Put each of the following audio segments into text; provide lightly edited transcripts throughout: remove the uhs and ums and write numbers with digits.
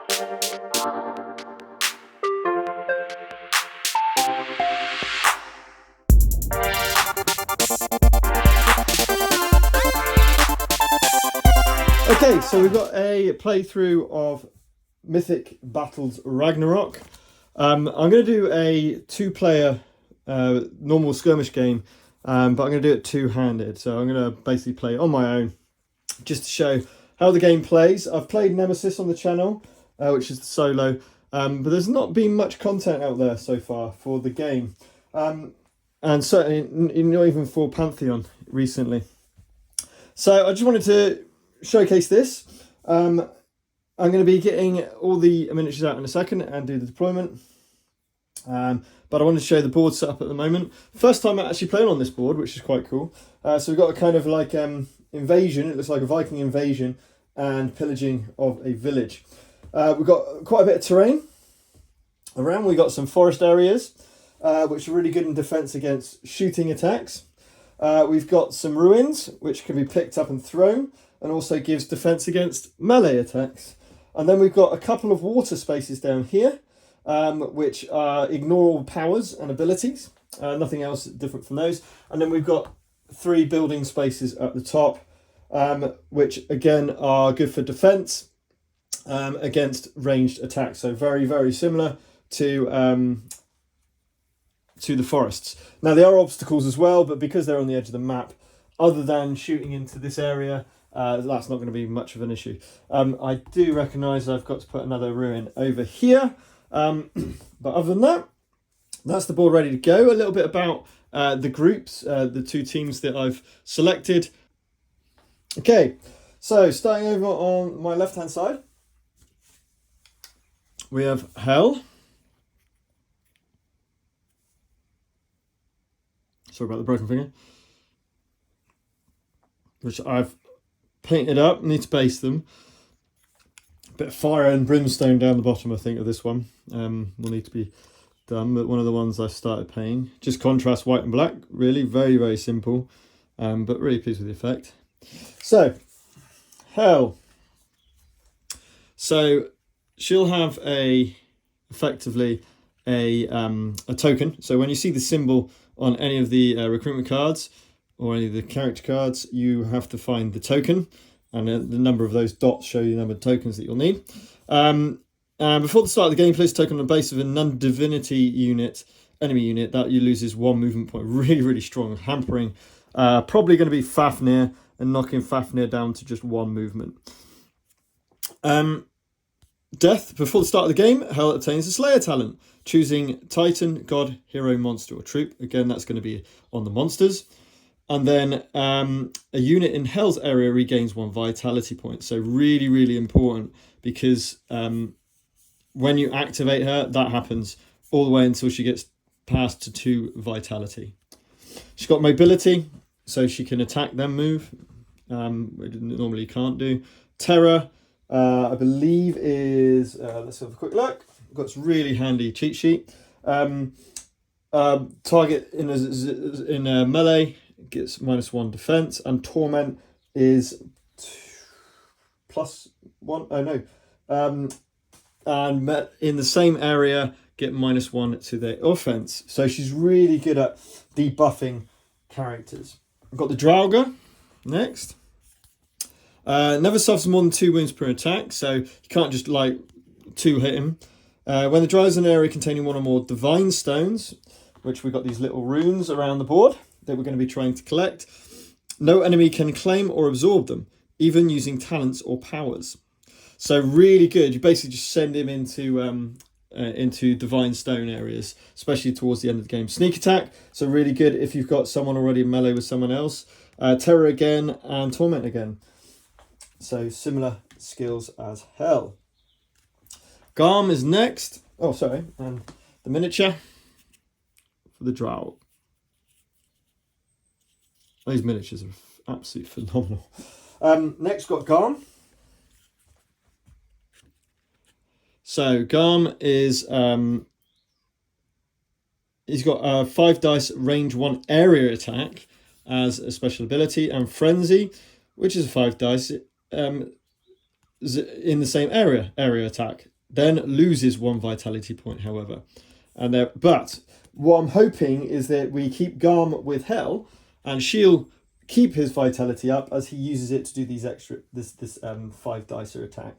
Okay, so we've got a playthrough of Mythic Battles Ragnarok. I'm going to do a two-player normal skirmish game, but I'm going to do it two-handed. So I'm going to basically play on my own, just to show how the game plays. I've played Nemesis on the channel, which is the solo, but there's not been much content out there so far for the game, and certainly not even for Pantheon recently. So I just wanted to showcase this. I'm going to be getting all the miniatures out in a second and do the deployment. But I wanted to show the board setup at the moment. First time actually playing on this board, which is quite cool. So we've got a kind of like invasion. It looks like a Viking invasion and pillaging of a village. We've got quite a bit of terrain around. We've got some forest areas, which are really good in defense against shooting attacks. We've got some ruins, which can be picked up and thrown, and also gives defense against melee attacks. And then we've got a couple of water spaces down here, which ignore all powers and abilities. Nothing else different from those. And then we've got 3 building spaces at the top, which again are good for defense against ranged attacks. So very, very similar to the forests. Now there are obstacles as well, but because they're on the edge of the map, other than shooting into this area, that's not going to be much of an issue. I do recognise I've got to put another ruin over here. But other than that, that's the board ready to go. A little bit about the groups, the 2 teams that I've selected. Okay, so starting over on my left-hand side, we have Hell. Sorry about the broken finger. Which I've painted up, need to base them. A bit of fire and brimstone down the bottom, I think, of this one. Will need to be done, but one of the ones I started painting. Just contrast white and black, really, very, very simple, but really pleased with the effect. So, Hell. So, she'll have effectively a token. So when you see the symbol on any of the recruitment cards, or any of the character cards, you have to find the token, and the number of those dots show you the number of tokens that you'll need. Before the start of the game, place a token on the base of a non-divinity unit, enemy unit, that you loses 1 movement point. Really, really strong, hampering. Probably going to be Fafnir, and knocking Fafnir down to just 1 movement. Death. Before the start of the game, Hell obtains a Slayer talent, choosing Titan, God, Hero, Monster, or Troop. Again, that's going to be on the monsters. And then a unit in Hell's area regains 1 vitality point. So really, really important, because when you activate her, that happens all the way until she gets past to 2 vitality. She's got mobility, so she can attack then move, which normally can't do. Terror, I believe is, let's have a quick look. Got this really handy cheat sheet. Target in a melee gets -1 defense, and torment is +1. Oh no, and in the same area get -1 to their offense. So she's really good at debuffing characters. I've got the Draugr next. Never suffers more than 2 wounds per attack, so you can't just like 2 hit him. When the Draugr is in an area containing 1 or more divine stones, which we've got these little runes around the board that we're going to be trying to collect, no enemy can claim or absorb them, even using talents or powers. So really good. You basically just send him into divine stone areas, especially towards the end of the game. Sneak attack, so really good if you've got someone already in melee with someone else. Terror again, and torment again. So similar skills as Hell. Garm is next. Oh, sorry. And the miniature for the Drow. These miniatures are absolutely phenomenal. Next, got Garm. So Garm is he's got a 5 dice range 1 area attack as a special ability, and Frenzy, which is a 5 dice in the same area attack. then loses 1 vitality point, however. But what I'm hoping is that we keep Garm with Hell, and she'll keep his vitality up as he uses it to do these extra, this 5 dicer attack.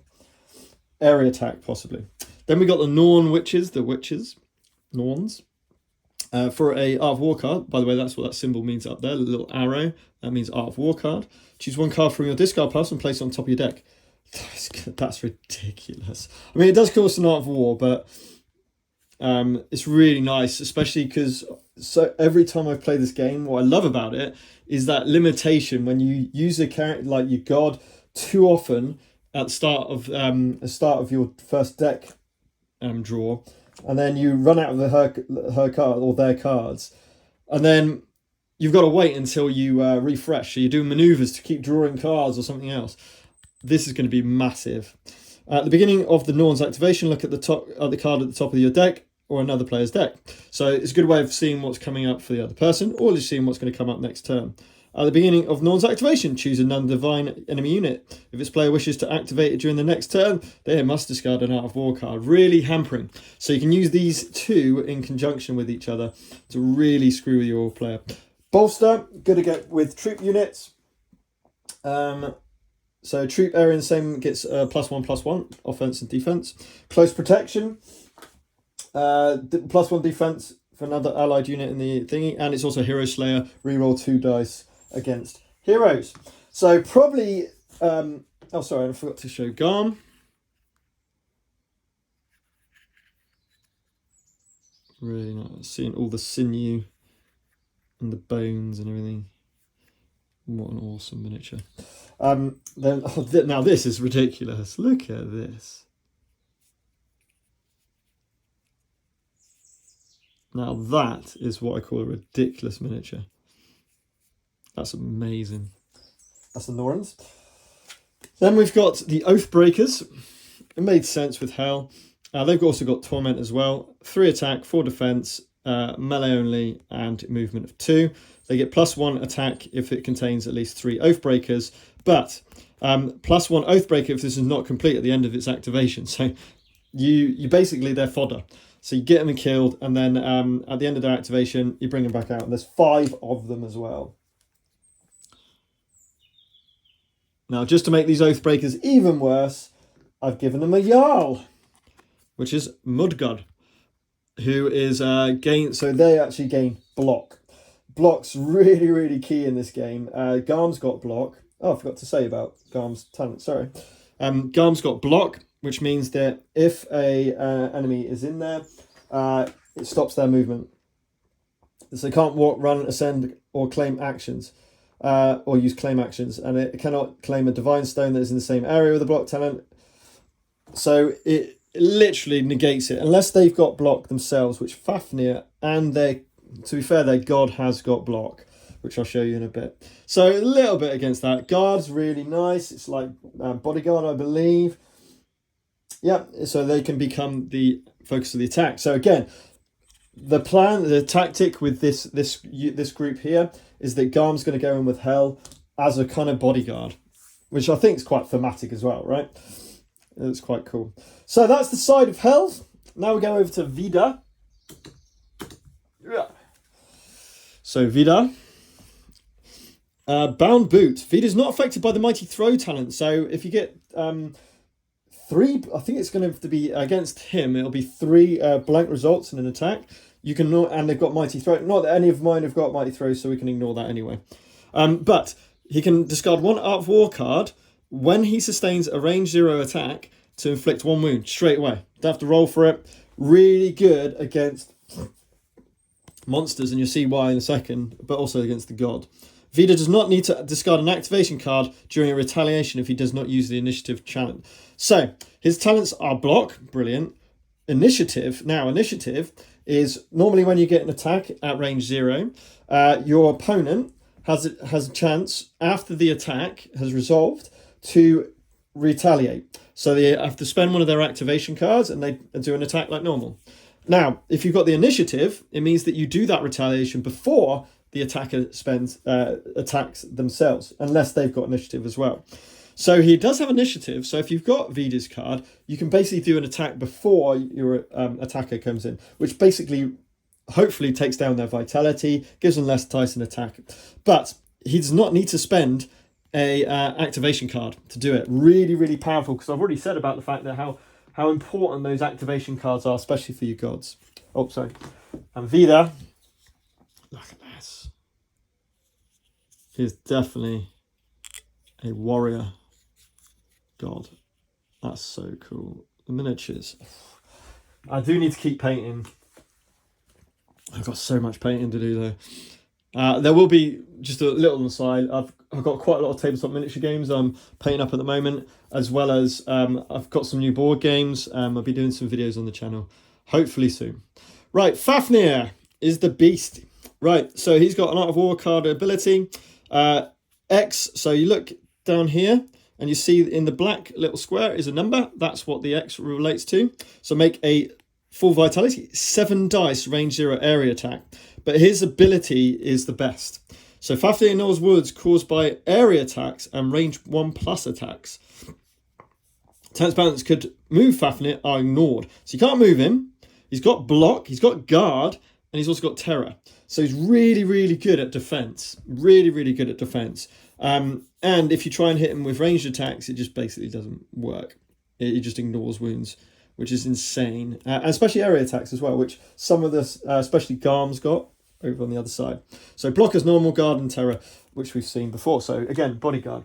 Area attack, possibly. Then we got the Norn Witches, Norns. For a Art of War card, by the way, that's what that symbol means up there, the little arrow. That means Art of War card. Choose 1 card from your discard pile and place it on top of your deck. That's ridiculous. I mean, it does cost an Art of War, but it's really nice, especially because every time I play this game, what I love about it is that limitation when you use a character like your god too often at the start of your first deck draw, and then you run out of her card or their cards, and then you've got to wait until you refresh. So you do maneuvers to keep drawing cards or something else. This is going to be massive. At the beginning of the Norn's activation, look at the card at the top of your deck or another player's deck. So it's a good way of seeing what's coming up for the other person, or just seeing what's going to come up next turn. At the beginning of Norn's activation, choose a non-divine enemy unit. If its player wishes to activate it during the next turn, they must discard an Art of War card. Really hampering. So you can use these two in conjunction with each other to really screw with your player. Bolster, good to get with troop units. So troop area in the same gets +1/+1, offense and defense. Close protection, +1 defense for another allied unit in the thingy, and it's also Hero Slayer, reroll 2 dice against heroes. So probably, oh sorry, I forgot to show Garm. Really nice, seeing all the sinew and the bones and everything. What an awesome miniature. Now this is ridiculous. Look at this. Now that is what I call a ridiculous miniature. That's amazing. That's the Norns. Then we've got the Oathbreakers. It made sense with Hell. They've also got Torment as well. 3 attack, 4 defense, melee only, and movement of 2. They get +1 attack if it contains at least 3 Oathbreakers, but +1 Oathbreaker if this is not complete at the end of its activation. So you basically, they're fodder. So you get them killed, and then at the end of their activation, you bring them back out. And there's 5 of them as well. Now, just to make these Oathbreakers even worse, I've given them a Jarl, which is Mudgod, who is so they actually gain block. Block's really, really key in this game. Garm's got block. Oh, I forgot to say about Garm's talent, sorry. Garm's got block, which means that if a enemy is in there, it stops their movement. So they can't walk, run, ascend, or claim actions, or use claim actions. And it cannot claim a divine stone that is in the same area with the block talent. So it literally negates it, unless they've got block themselves, which Fafnir and to be fair, their god has got block, which I'll show you in a bit. So a little bit against that. Guard's really nice. It's like bodyguard, I believe. Yeah, so they can become the focus of the attack. So again, the plan, the tactic with this group here is that Garm's going to go in with Hell as a kind of bodyguard, which I think is quite thematic as well, right? It's quite cool. So that's the side of Hell. Now we go over to Vida. Yeah. So Vida. Bound Boot. Vida's not affected by the Mighty Throw talent. So if you get 3, I think it's going to be against him. It'll be 3 blank results in an attack. You can and they've got Mighty Throw. Not that any of mine have got Mighty Throw, so we can ignore that anyway. But he can discard 1 Art of War card when he sustains a range 0 attack to inflict 1 wound straight away. Don't have to roll for it. Really good against monsters, and you'll see why in a second, but also against the god. Vida does not need to discard an activation card during a retaliation if he does not use the initiative challenge. So his talents are block, brilliant. Initiative, now initiative is normally when you get an attack at range 0, your opponent has a chance after the attack has resolved to retaliate. So they have to spend one of their activation cards and they do an attack like normal. Now, if you've got the initiative, it means that you do that retaliation before the attacker attacks themselves, unless they've got initiative as well. So he does have initiative. So if you've got Vida's card, you can basically do an attack before your attacker comes in, which basically hopefully takes down their vitality, gives them less dice in attack. But he does not need to spend a activation card to do it. Really, really powerful, because I've already said about the fact that how important those activation cards are, especially for your gods. Oh, sorry. And Vida, look at this. He's definitely a warrior god. That's so cool. The miniatures. I do need to keep painting. I've got so much painting to do though. There will be just a little on the side. I've got quite a lot of tabletop miniature games I'm painting up at the moment, as well as I've got some new board games. I'll be doing some videos on the channel, hopefully soon. Right, Fafnir is the beast. Right, so he's got an Art of War card ability. X, so you look down here and you see in the black little square is a number. That's what the X relates to. So make a full vitality, 7 dice, range 0 area attack. But his ability is the best. So Fafnir ignores wounds caused by area attacks and range 1+ attacks. Attacks balance could move Fafnir are ignored. So you can't move him. He's got block, he's got guard, and he's also got terror. So he's really, really good at defense. Really, really good at defense. And if you try and hit him with ranged attacks, it just basically doesn't work. It just ignores wounds, which is insane. And especially area attacks as well, which some of this, especially Garm's got over on the other side. So blockers, normal, guard, and terror, which we've seen before. So again, bodyguard.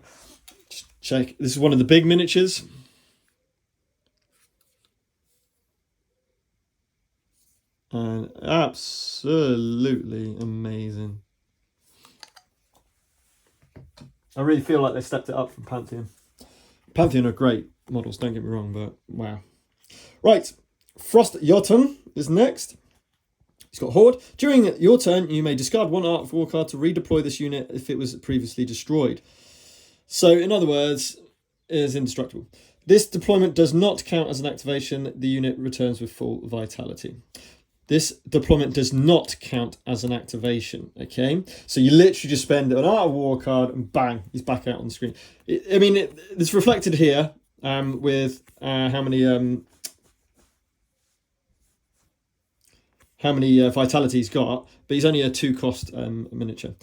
Just check. This is one of the big miniatures. And absolutely amazing. I really feel like they stepped it up from Pantheon. Pantheon are great models, don't get me wrong, but wow. Right, Frost Jotun is next. He's got Horde. During your turn, you may discard 1 Art of War card to redeploy this unit if it was previously destroyed. So, in other words, it is indestructible. This deployment does not count as an activation. The unit returns with full vitality. This deployment does not count as an activation, okay? So you literally just spend an Art of War card and bang, he's back out on the screen. It's reflected here with how many vitality he's got, but he's only a 2-cost miniature.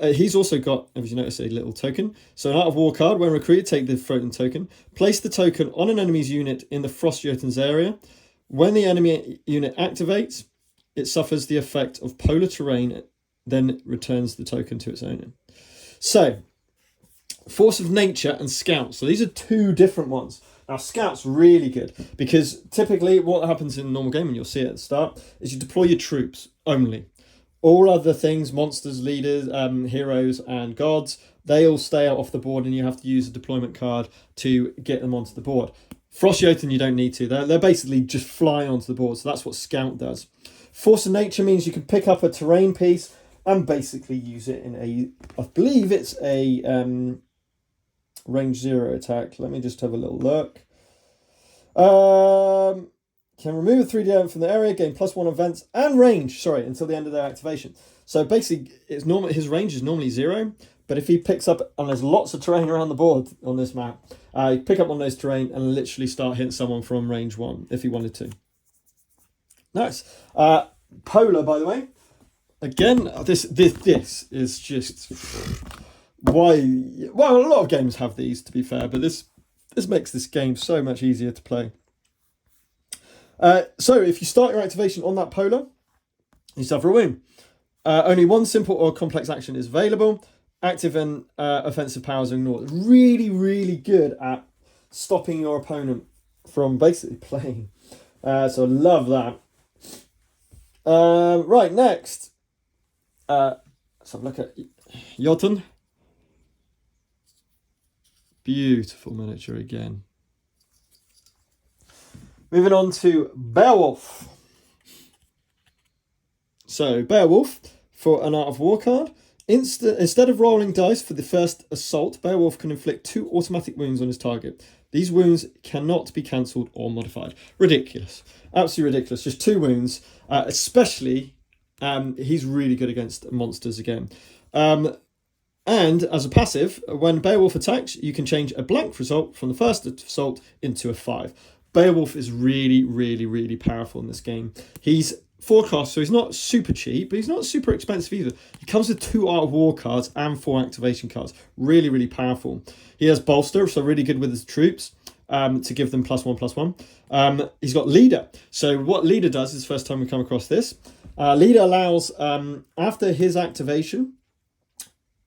He's also got, as you notice, a little token. So an Art of War card, when recruited, take the floating token. Place the token on an enemy's unit in the Frost Jotun's area. When the enemy unit activates, it suffers the effect of polar terrain, then returns the token to its owner. So, Force of Nature and Scout. So these are 2 different ones. Now, Scout's really good, because typically what happens in a normal game, and you'll see it at the start, is you deploy your troops only. All other things, monsters, leaders, heroes, and gods, they all stay out off the board, and you have to use a deployment card to get them onto the board. Frost Jotun, you don't need to. They're basically just flying onto the board, so that's what Scout does. Force of Nature means you can pick up a terrain piece and basically use it in I believe it's a range 0 attack. Let me just have a little look. Can remove a 3D element from the area, gain +1 events and range, until the end of their activation. So basically, his range is normally 0, but if he picks up, and there's lots of terrain around the board on this map, you pick up one of those terrain and literally start hitting someone from range 1 if he wanted to. Nice. Polar, by the way. Again, this is just why. Well, a lot of games have these, to be fair, but this makes this game so much easier to play. So if you start your activation on that Polar, you suffer a wound. Only 1 simple or complex action is available. Active and offensive powers are ignored. Really, really good at stopping your opponent from basically playing. So I love that. Right, next. Let's have a look at Jotun. Beautiful miniature again. Moving on to Beowulf. So, Beowulf, for an Art of War card. Instead of rolling dice for the first assault, Beowulf can inflict 2 automatic wounds on his target. These wounds cannot be cancelled or modified. Ridiculous. Absolutely ridiculous. Just 2 wounds. Especially, he's really good against monsters again. And as a passive, when Beowulf attacks, you can change a blank result from the first assault into a 5. Beowulf is really, really, really powerful in this game. He's 4 costs, so he's not super cheap, but he's not super expensive either. He comes with 2 Art of War cards and 4 activation cards. Really, really powerful. He has Bolster, so really good with his troops. To give them +1/+1. He's got Leader. So what Leader does is the first time we come across this. Leader allows, after his activation,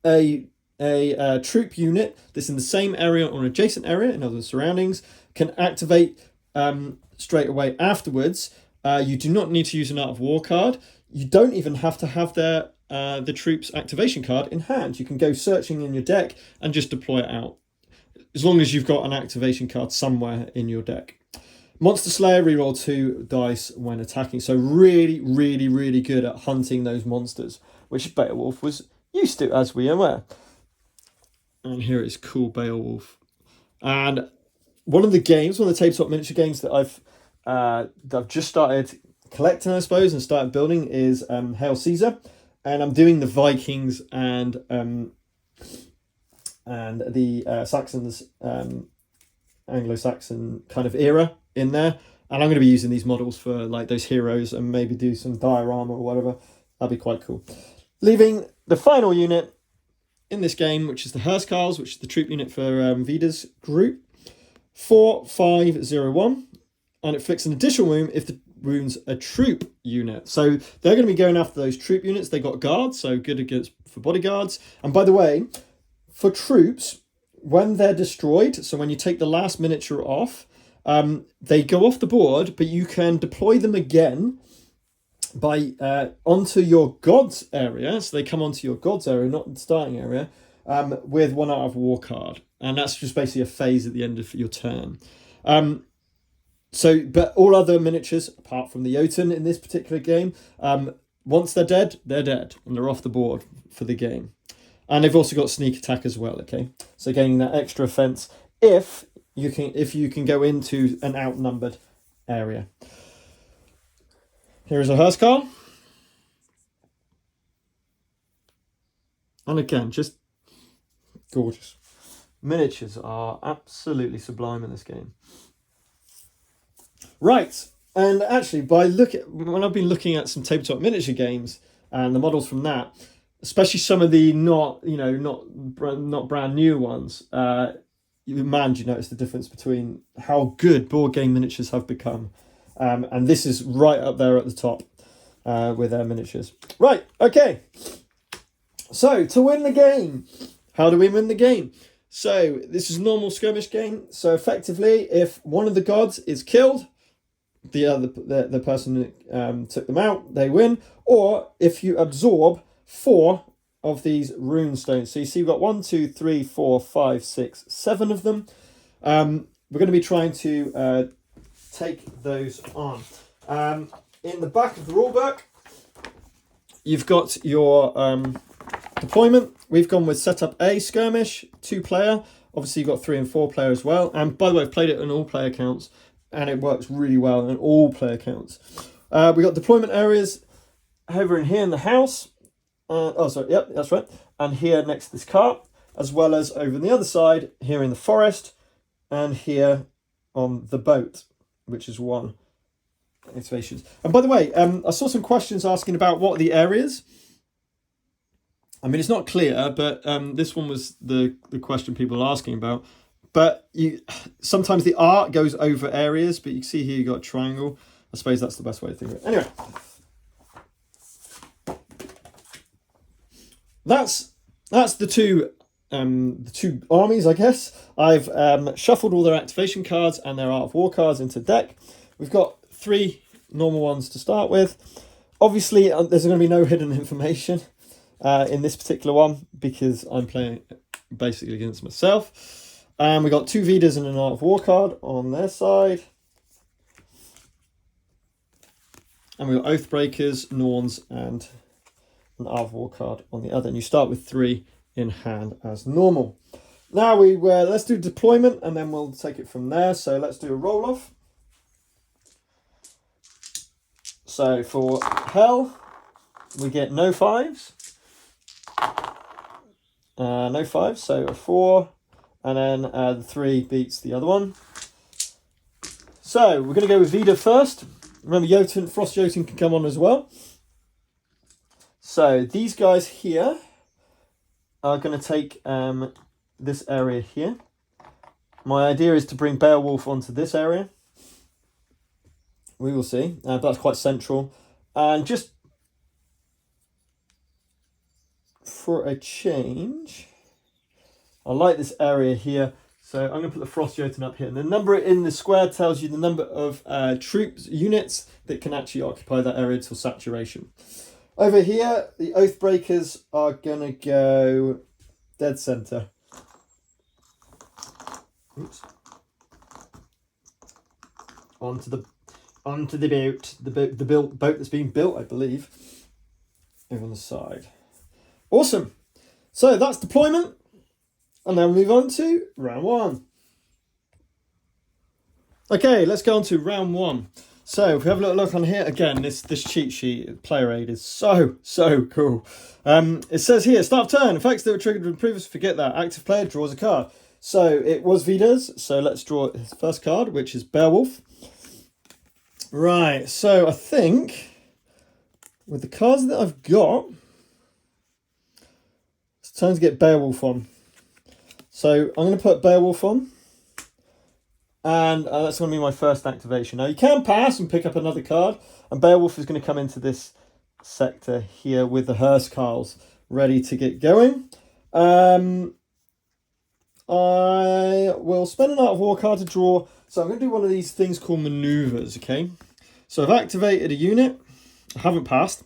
a troop unit that's in the same area or an adjacent area, in other surroundings, can activate straight away afterwards. You do not need to use an Art of War card. You don't even have to have the troops activation card in hand. You can go searching in your deck and just deploy it out, as long as you've got an activation card somewhere in your deck. Monster Slayer, reroll 2 dice when attacking. So really, really, really good at hunting those monsters, which Beowulf was used to, as we are aware. And here is cool Beowulf. And one of the tabletop miniature games that I've just started collecting, I suppose, and started building is Hail Caesar. And I'm doing the Vikings and the Saxons, Anglo-Saxon kind of era in there. And I'm going to be using these models for like those heroes and maybe do some diorama or whatever. That'd be quite cool. Leaving the final unit in this game, which is the Hurskars, which is the troop unit for Vida's group. 4/5/0/1. And it inflicts an additional wound if the wound's a troop unit. So they're going to be going after those troop units. They got guards, so good against for bodyguards. And by the way, for troops, when they're destroyed, so when you take the last miniature off, they go off the board, but you can deploy them again by onto your god's area. So they come onto your god's area, not the starting area, with 1 Art of War card. And that's just basically a phase at the end of your turn. But all other miniatures, apart from the Jotun in this particular game, once they're dead, and they're off the board for the game. And they've also got sneak attack as well, okay? So gaining that extra offense if you can go into an outnumbered area. Here is a Hurskar. And again, just gorgeous. Miniatures are absolutely sublime in this game. Right, and actually, when I've been looking at some tabletop miniature games and the models from that, especially some of the not brand new ones, you notice the difference between how good board game miniatures have become, and this is right up there at the top with their miniatures. Right, okay. So to win the game, how do we win the game? So this is a normal skirmish game. So effectively, if one of the gods is killed, the person who took them out, they win. Or if you absorb 4 of these rune stones. So you see we've got 1, 2, 3, 4, 5, 6, 7 of them. We're going to be trying to take those on. In the back of the rulebook, you've got your deployment. We've gone with setup A, skirmish, 2-player. Obviously you've got 3 and 4-player as well. And by the way, I've played it on all player counts, and it works really well on all player counts. We got deployment areas over in here in the house. Yep, that's right. And here next to this cart, as well as over on the other side, here in the forest, and here on the boat, which is 1 activations. And by the way, I saw some questions asking about what are the areas. I mean, it's not clear, but this one was the question people are asking about. But sometimes the art goes over areas, but you can see here you got a triangle. I suppose that's the best way to think of it. Anyway, that's the two armies, I guess. I've shuffled all their activation cards and their Art of War cards into deck. We've got 3 normal ones to start with. Obviously, there's going to be no hidden information in this particular one because I'm playing basically against myself. We've got 2 Vidas and an Art of War card on their side. And we've got Oathbreakers, Norns, and an Art of War card on the other. And you start with 3 in hand as normal. Now let's do deployment and then we'll take it from there. So let's do a roll-off. So for Hell, we get no 5s. No 5, so a 4. And then the 3 beats the other one. So we're going to go with Vida first. Remember, Jotun, Frost Jotun can come on as well. So these guys here are going to take this area here. My idea is to bring Beowulf onto this area. We will see. That's quite central. And just for a change, I like this area here. So I'm going to put the Frost Jotun up here. And the number in the square tells you the number of troops, units that can actually occupy that area till saturation. Over here, the Oathbreakers are going to go dead center. Oops. Onto the boat, the boat that's being built, I believe, over on the side. Awesome. So that's deployment. And now move on to round 1. Okay, let's go on to round 1. So if we have a little look on here, again, this cheat sheet, player aid, is so cool. It says here, start of turn, effects that were triggered with previous, forget that. Active player draws a card. So it was Vida's, so let's draw his first card, which is Beowulf. Right, so I think with the cards that I've got, it's time to get Beowulf on. So I'm going to put Beowulf on, and that's going to be my first activation. Now you can pass and pick up another card, and Beowulf is going to come into this sector here with the Hurstcarls ready to get going. I will spend an Art of War card to draw. So I'm going to do one of these things called maneuvers, okay? So I've activated a unit. I haven't passed.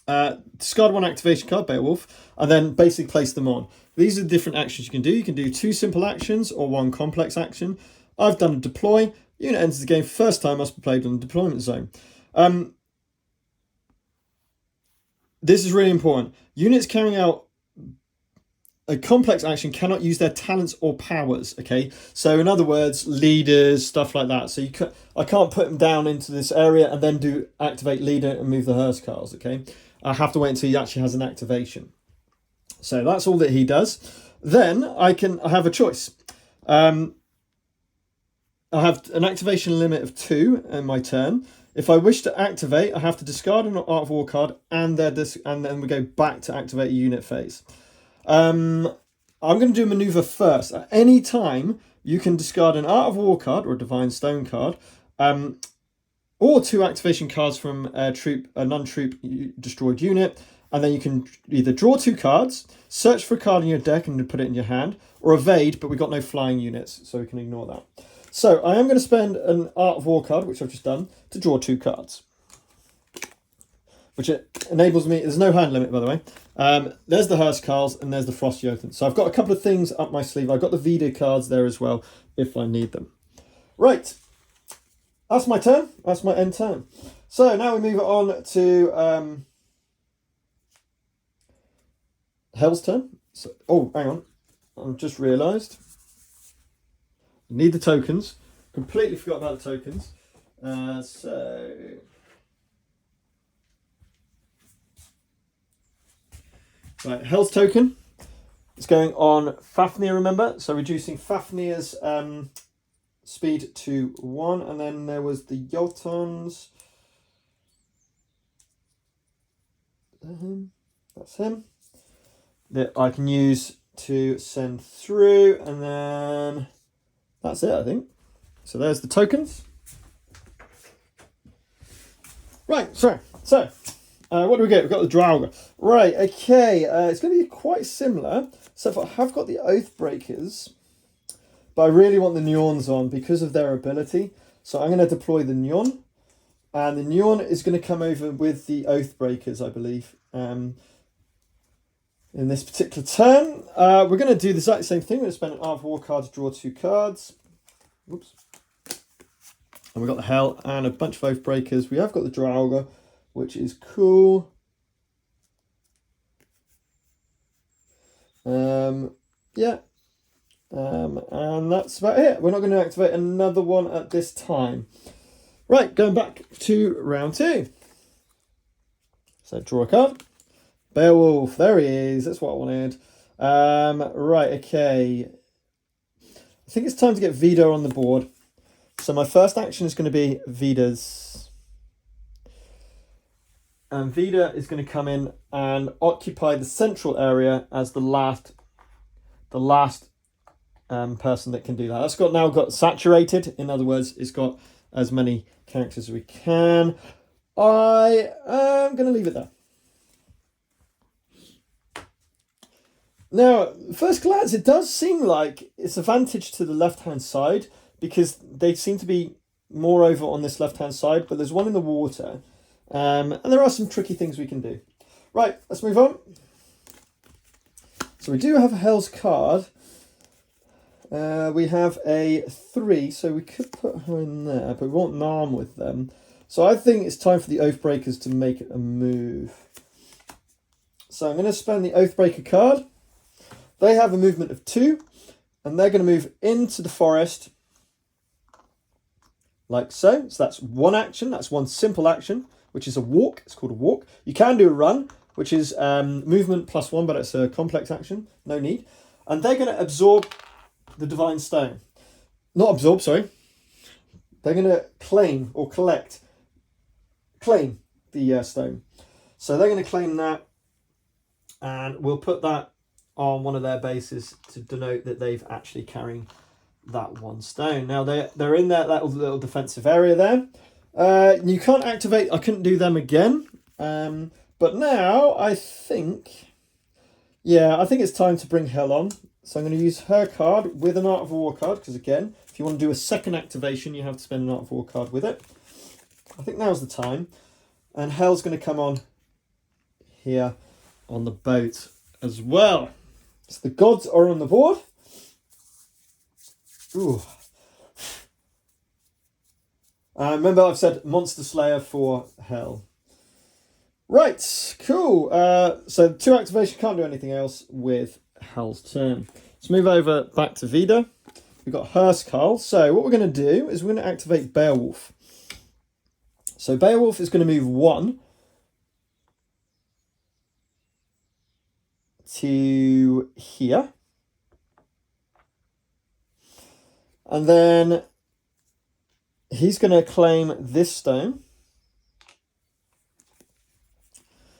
Discard 1 activation card, Beowulf, and then basically place them on. These are the different actions you can do. You can do 2 simple actions or 1 complex action. I've done a deploy. Unit enters the game for the first time, must be played on the deployment zone. This is really important. Units carrying out a complex action cannot use their talents or powers, okay? So in other words, leaders, stuff like that. So I can't put them down into this area and then do activate leader and move the Hurstcarls, okay? I have to wait until he actually has an activation. So that's all that he does. Then I have a choice. I have an activation limit of 2 in my turn. If I wish to activate, I have to discard an Art of War card and then we go back to activate a unit phase. I'm going to do a maneuver first. At any time, you can discard an Art of War card or a Divine Stone card, or 2 activation cards from a non-troop destroyed unit, and then you can either draw 2 cards, search for a card in your deck and put it in your hand, or evade, but we've got no flying units, so we can ignore that. So I am going to spend an Art of War card, which I've just done, to draw 2 cards. Which it enables me, there's no hand limit, by the way. There's the Hurstcarls and there's the Frost Jotun. So I've got a couple of things up my sleeve. I've got the Vida cards there as well, if I need them. Right, that's my turn. That's my end turn. So now we move on to Hell's turn. So, oh, hang on. I've just realised. Need the tokens. Completely forgot about the tokens. Right, Hell's token. It's going on Fafnir, remember? So reducing Fafnir's speed to 1. And then there was the Jotuns. That's him. That I can use to send through. And then that's it, I think. So there's the tokens. Right, so what do we get? We've got the Draugr. Right, okay. It's going to be quite similar. So I have got the Oathbreakers, but I really want the Njorns on because of their ability. So I'm going to deploy the Njorn. And the Njorn is going to come over with the Oathbreakers, I believe, in this particular turn. We're going to do the exact same thing. We're going to spend an Art of War card to draw 2 cards. Oops. And we've got the Hell and a bunch of Oathbreakers. We have got the Draugr, which is cool. Yeah. And that's about it. We're not going to activate another one at this time. Right, going back to round 2. So draw a card. Beowulf, there he is. That's what I wanted. Right, okay. I think it's time to get Vida on the board. So my first action is going to be Vida's. And Vida is going to come in and occupy the central area as the last person that can do that. That's now got saturated. In other words, it's got as many characters as we can. I am going to leave it there. Now, first glance, it does seem like it's advantage to the left-hand side because they seem to be more over on this left-hand side, but there's one in the water. And there are some tricky things we can do. Right, let's move on. So we do have a Hell's card. We have a 3, so we could put her in there, but we want Narm with them. So I think it's time for the Oathbreakers to make a move. So I'm going to spend the Oathbreaker card. They have a movement of 2, and they're going to move into the forest like so. So that's one action. That's one simple action, which is a walk. It's called a walk. You can do a run, which is movement +1, but it's a complex action. No need. And they're going to absorb the Divine Stone. Not absorb, sorry. They're going to claim or claim the stone. So they're going to claim that, and we'll put that on one of their bases to denote that they've actually carrying that one stone. Now they're in that little defensive area there. You can't activate. I couldn't do them again. But now I think it's time to bring Hell on. So I'm going to use her card with an Art of War card, because again, if you want to do a second activation, you have to spend an Art of War card with it. I think now's the time. And Hell's going to come on here on the boat as well. So the gods are on the board. Ooh. Remember I've said Monster Slayer for Hell. Right, cool. So 2 activation, can't do anything else with Hell's turn. Let's move over back to Vida. We've got Hurskal. So what we're going to do is we're going to activate Beowulf. So Beowulf is going to move 1 to here. And then he's going to claim this stone.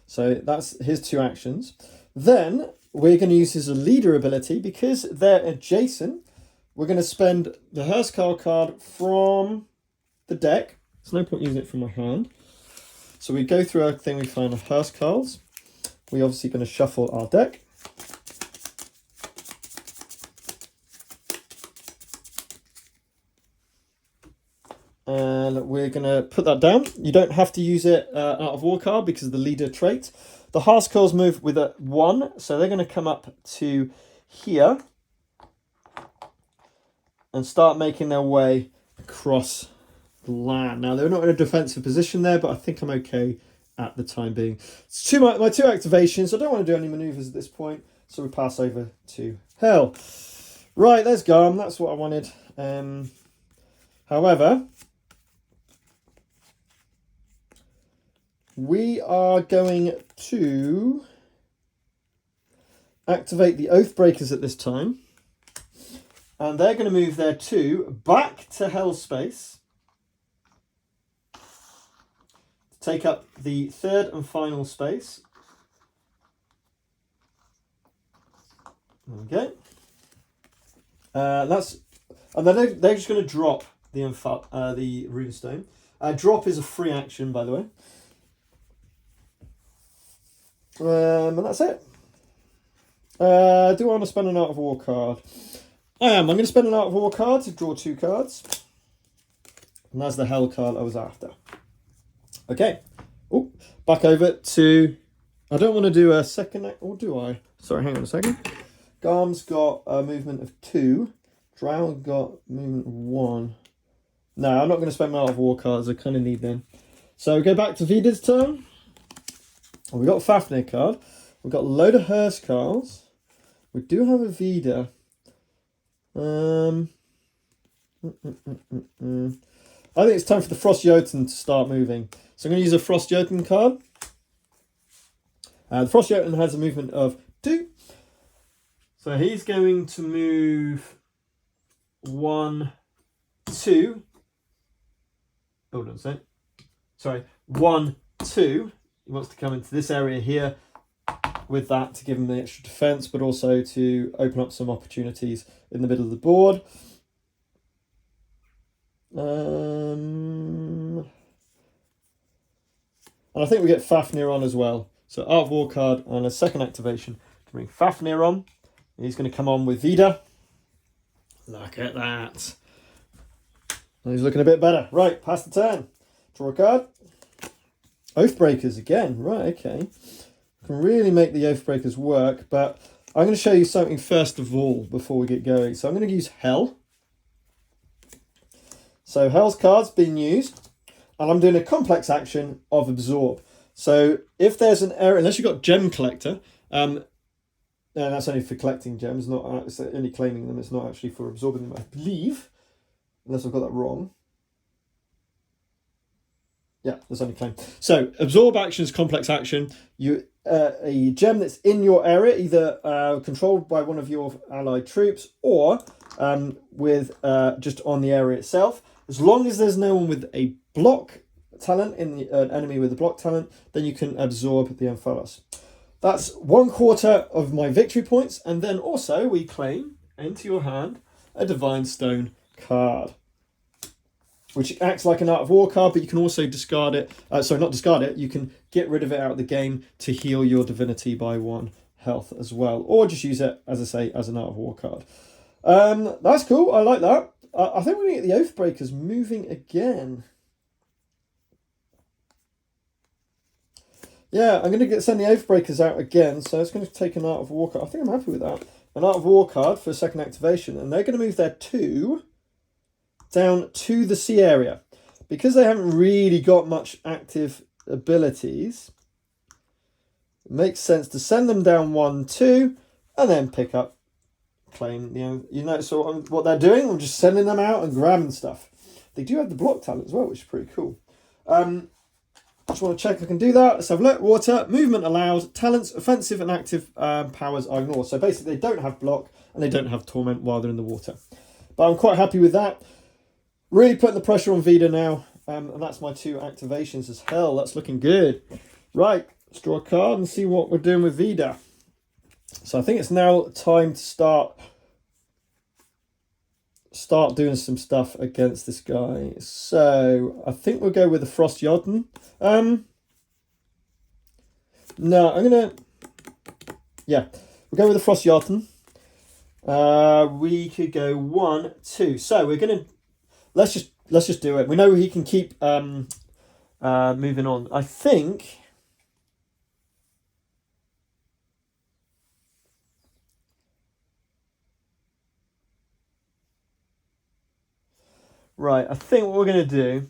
So that's his 2 actions. Then we're going to use his leader ability because they're adjacent. We're going to spend the Hurskal card from the deck. There's no point using it from my hand. So we go through everything, we find Hurskals. We're obviously going to shuffle our deck. And we're going to put that down. You don't have to use it out of War card because of the leader trait. The Hurskals move with a 1, so they're going to come up to here and start making their way across the land. Now, they're not in a defensive position there, but I think I'm okay at the time being. It's my 2 activations. I don't want to do any maneuvers at this point, so we pass over to Hell. Right, there's Garm. That's what I wanted. However, we are going to activate the Oathbreakers at this time. And they're going to move their 2 back to Hell space. To take up the 3rd and final space. There we go. And then they're just going to drop the runestone. Drop is a free action, by the way. And that's it. Do I want to spend an Art of War card? I am. I'm going to spend an Art of War card to draw 2 cards. And that's the Hell card I was after. Okay. Oh, back over to... I don't want to do a second... Or do I? Sorry, hang on a second. Garm's got a movement of 2. Drow got movement of 1. No, I'm not going to spend my Art of War cards. I kind of need them. So we go back to Vida's turn. We've got a Fafnir card. We've got a load of Hurskals. We do have a Vida. I think it's time for the Frost Jotun to start moving. So I'm going to use a Frost Jotun card. The Frost Jotun has a movement of 2. So he's going to move 1, 2. Hold on a sec. Sorry, 1, 2. He wants to come into this area here with that to give him the extra defense, but also to open up some opportunities in the middle of the board. And I think we get Fafnir on as well. So Art of War card and a second activation to bring Fafnir on. He's going to come on with Vida. Look at that. He's looking a bit better. Right, pass the turn. Draw a card. Oathbreakers again. Right, okay. Can really make the Oathbreakers work, but I'm going to show you something first of all before we get going. So I'm going to use Hell. So Hell's card's been used, and I'm doing a complex action of Absorb. So if there's an error, unless you've got Gem Collector, and that's only for collecting gems, not it's only claiming them, it's not actually for absorbing them, I believe, unless I've got that wrong. Yeah, that's only claim. So Absorb action is complex action. You a gem that's in your area, either controlled by one of your allied troops or with just on the area itself. As long as there's no one with a block talent in the enemy with a block talent, then you can absorb the Ampharos. That's 1/4 of my victory points, and then also we claim into your hand a Divine Stone card, which acts like an Art of War card, but you can also discard it. Sorry, not discard it. You can get rid of it out of the game to heal your divinity by 1 health as well, or just use it, as I say, as an Art of War card. That's cool. I like that. I think we're going to get the Oathbreakers moving again. Yeah, I'm going to send the Oathbreakers out again, so it's going to take an Art of War card. I think I'm happy with that. An Art of War card for a second activation, and they're going to move their 2 down to the sea area. Because they haven't really got much active abilities, it makes sense to send them down 1, 2, and then pick up, claim, so what they're doing, I'm just sending them out and grabbing stuff. They do have the block talent as well, which is pretty cool. Just want to check I can do that. Let's have a look. Water, movement allowed, talents, offensive and active powers are ignored. So basically they don't have block and they don't have torment while they're in the water. But I'm quite happy with that. Really putting the pressure on Vida now. And that's my 2 activations as hell. That's looking good. Right, let's draw a card and see what we're doing with Vida. So I think it's now time to start doing some stuff against this guy. So I think we'll go with the Frost Jotun. No, I'm gonna, yeah, we'll go with the Frost Jotun. We could go 1, 2. So we're gonna let's just do it. We know he can keep moving on. I think. Right, I think what we're going to do...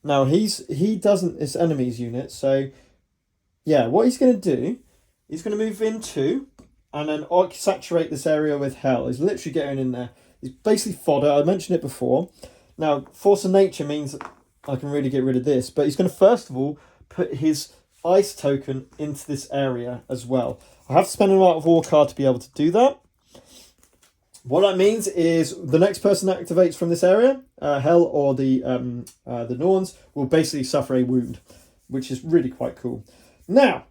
Now, he doesn't... It's enemies unit, so... Yeah, what he's going to do... He's going to move in 2, and then saturate this area with Hell. He's literally getting in there. He's basically fodder. I mentioned it before. Now, Force of Nature means I can really get rid of this, but he's going to, first of all, put his Ice token into this area as well. I have to spend an Art of War card to be able to do that. What that means is the next person that activates from this area, Hell or the Norns, will basically suffer a wound, which is really quite cool. Now,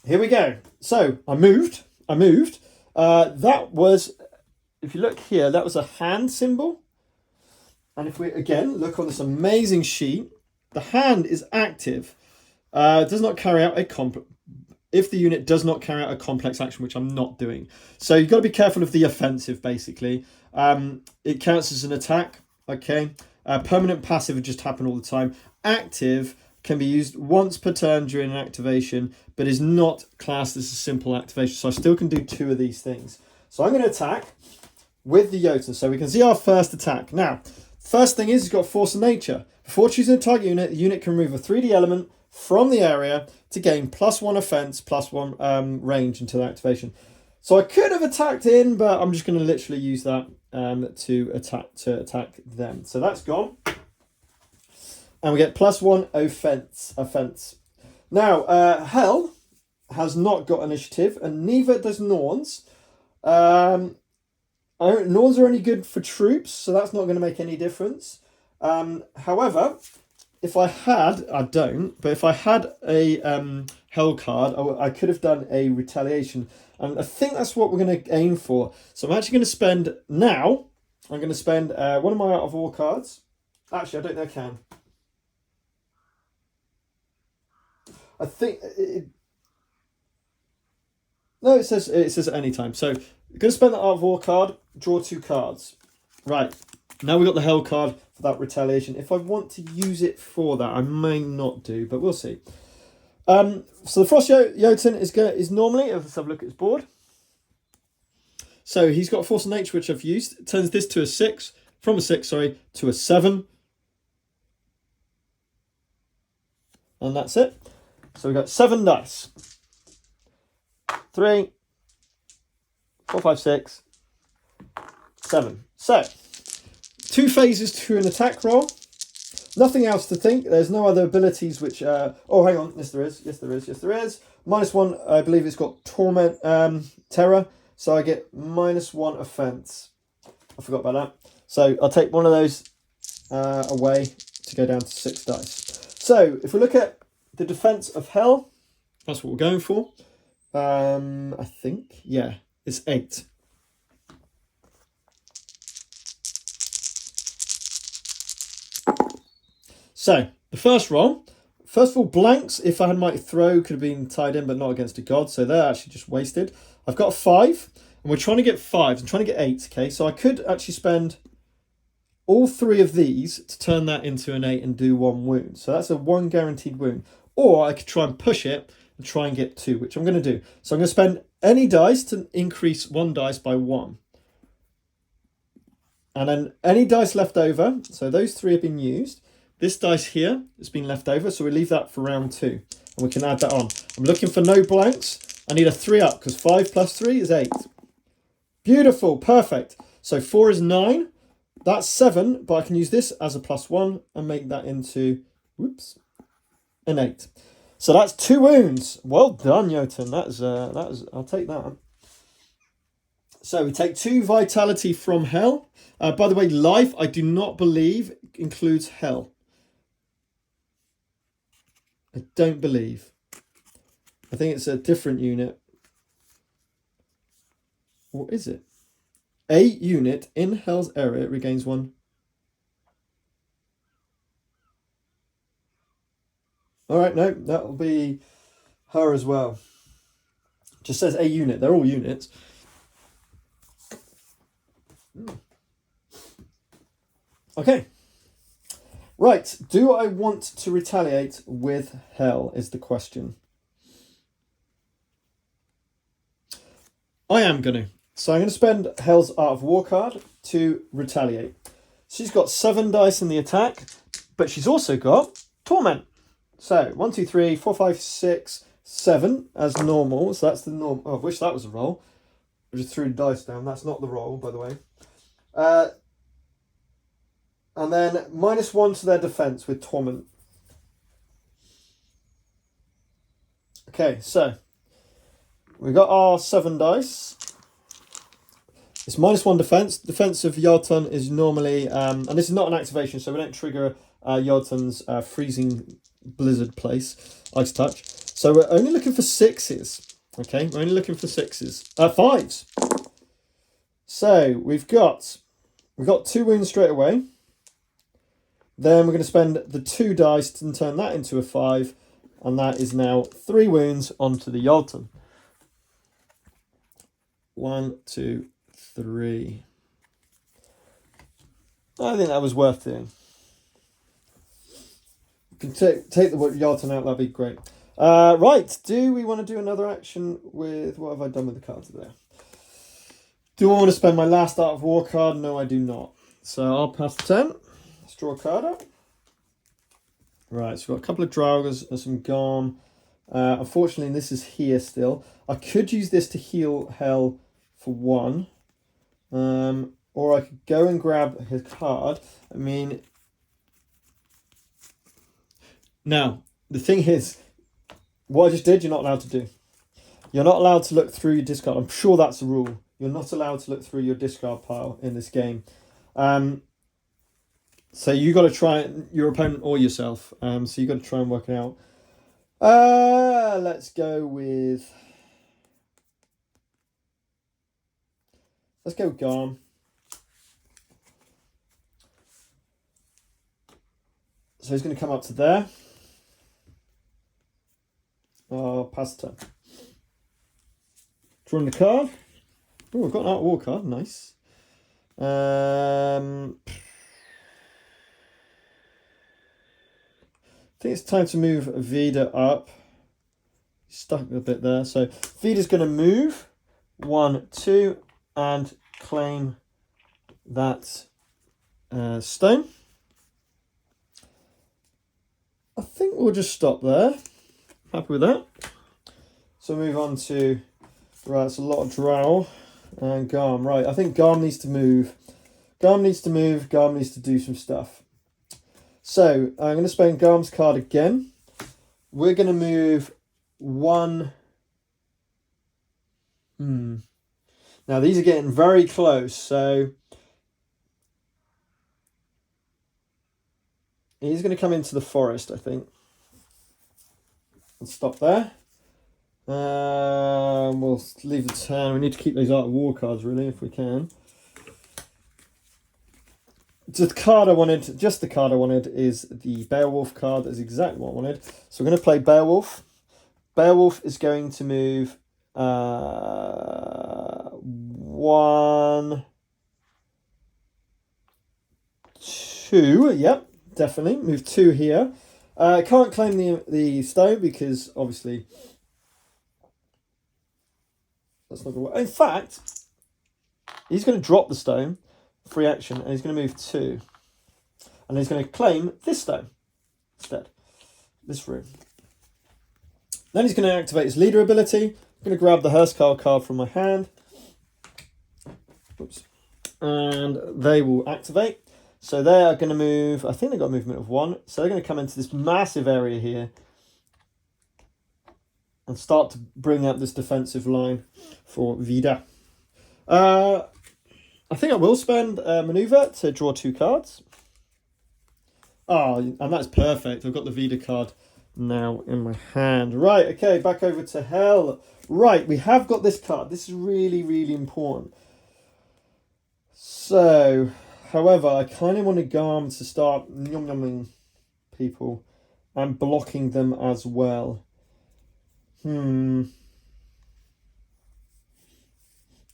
here we go. So I moved. That was, if you look here, that was a hand symbol. And if we again look on this amazing sheet, the hand is active. Does not carry out a if the unit does not carry out a complex action, which I'm not doing. So you've got to be careful of the offensive, basically. It counts as an attack, okay? Permanent passive would just happen all the time. Active can be used once per turn during an activation, but is not classed as a simple activation. So I still can do 2 of these things. So I'm going to attack with the Jotun. So we can see our first attack. Now, first thing is he's got Force of Nature. Before choosing a target unit, the unit can remove a 3D element from the area to gain +1 offense, +1 range until activation. So I could have attacked in, but I'm just going to literally use that to attack them. So that's gone, and we get +1 offense. Now Hell has not got initiative, and neither does Norns. Norns are only good for troops, so that's not going to make any difference. However, if I had, I don't, but if I had a Hell card, I could have done a retaliation. And I think that's what we're going to aim for. So I'm actually going to spend now, I'm going to spend one of my Art of War cards. Actually, I don't think I can. I think no, it says at any time. So we're going to spend the Art of War card, draw 2 cards. Right, now we've got the Hell card for that retaliation. If I want to use it for that, I may not do, but we'll see. So the Frost Jotun is normally, let's have a look at his board. So he's got Force of Nature, which I've used. It turns this to a 6, from a 6, sorry, to a 7. And that's it. So we've got 7 dice. 3, 4, 5, 6, 7. So, 2 phases to an attack roll. Nothing else to think. There's no other abilities which... oh, hang on. Yes, there is. Yes, there is. Yes, there is. -1, I believe it's got Torment, Terror. So I get -1 offense. I forgot about that. So I'll take one of those away to go down to 6 dice. So if we look at the defense of Hell, that's what we're going for. I think, yeah, it's 8. So the first roll, first of all, blanks. If I had Mighty Throw, could have been tied in, but not against a god, so they're actually just wasted. I've got a 5, and we're trying to get 5s. I'm trying to get 8. Okay, so I could actually spend all 3 of these to turn that into an 8 and do 1 wound. So that's a 1 guaranteed wound. Or I could try and push it and try and get 2, which I'm going to do. So I'm going to spend any dice to increase 1 dice by 1. And then any dice left over, so those 3 have been used. This dice here has been left over, so we leave that for round 2. And we can add that on. I'm looking for no blanks. I need a 3 up, because 5 plus 3 is 8. Beautiful, perfect. So 4 is 9. That's 7, but I can use this as a +1 and make that into, whoops, an 8. So that's 2 wounds. Well done, Jotun. That is, I'll take that. So we take 2 vitality from Hell. By the way, life, I do not believe includes Hell. I don't believe. I think it's a different unit. Or is it? A unit in Hell's area regains 1. All right, no, that'll be her as well. Just says a unit. They're all units. Okay. Right, do I want to retaliate with Hell is the question. I am going to. So I'm going to spend Hell's Art of War card to retaliate. She's got 7 dice in the attack, but she's also got Torment. So 1, 2, 3, 4, 5, 6, 7 as normal. So that's the norm. Oh, I wish that was a roll. I just threw the dice down. That's not the roll, by the way. And then -1 to their defense with Torment. Okay, so we got our 7 dice. It's -1 defense. Defense of Jotun is normally, and this is not an activation, so we don't trigger Jotun's freezing blizzard place, ice touch. So we're only looking for 6s. Okay, we're only looking for 6s. 5s. So we've got 2 wounds straight away. Then we're going to spend the 2 dice and turn that into a 5. And that is now 3 wounds onto the Jotun. 1, 2, 3. I think that was worth doing. You can take the Jotun out, that'd be great. Right, do we want to do another action with... What have I done with the cards there? Do I want to spend my last Art of War card? No, I do not. So I'll pass the turn. Let's draw a card up. Right, so we've got a couple of Draugrs and some Garm. Unfortunately, this is here still. I could use this to heal Hell for 1. Or I could go and grab his card. I mean... Now, the thing is, what I just did, you're not allowed to do. You're not allowed to look through your discard. I'm sure that's a rule. You're not allowed to look through your discard pile in this game. So you got to try it, your opponent or yourself. So you got to try and work it out. Let's go with Garm. So he's going to come up to there. Pass the turn. Drawing the card. Oh, I've got an Art War card. Nice. I think it's time to move Vida up. Stuck a bit there. So Vida's going to move 1, 2, and claim that stone. I think we'll just stop there. Happy with that. So move on to, right, it's a lot of Drow and Garm. Right, I think Garm needs to move. Garm needs to move. Garm needs to do some stuff. So I'm going to spend Garm's card again. We're going to move 1. Now these are getting very close. So he's going to come into the forest, I think. And stop there. We'll leave the turn. We need to keep those Art of War cards, really, if we can. Just the card I wanted is the Beowulf card. That's exactly what I wanted. So we're going to play Beowulf. Beowulf is going to move 1, 2. Yep, definitely. Move 2 here. Can't claim the stone because obviously that's not going to work. In fact, he's going to drop the stone, free action, and he's going to move 2. And he's going to claim this stone instead, this room. Then he's going to activate his leader ability. I'm going to grab the Hurskar card from my hand. Oops. And they will activate. So they are going to move, I think they've got a movement of 1. So they're going to come into this massive area here and start to bring up this defensive line for Vida. I think I will spend a maneuver to draw 2 cards. Oh, and that's perfect. I've got the Vida card now in my hand. Right, okay, back over to Hell. Right, we have got this card. This is really, really important. So, however, I kind of want a Garm to start yum-yumming people and blocking them as well. Now,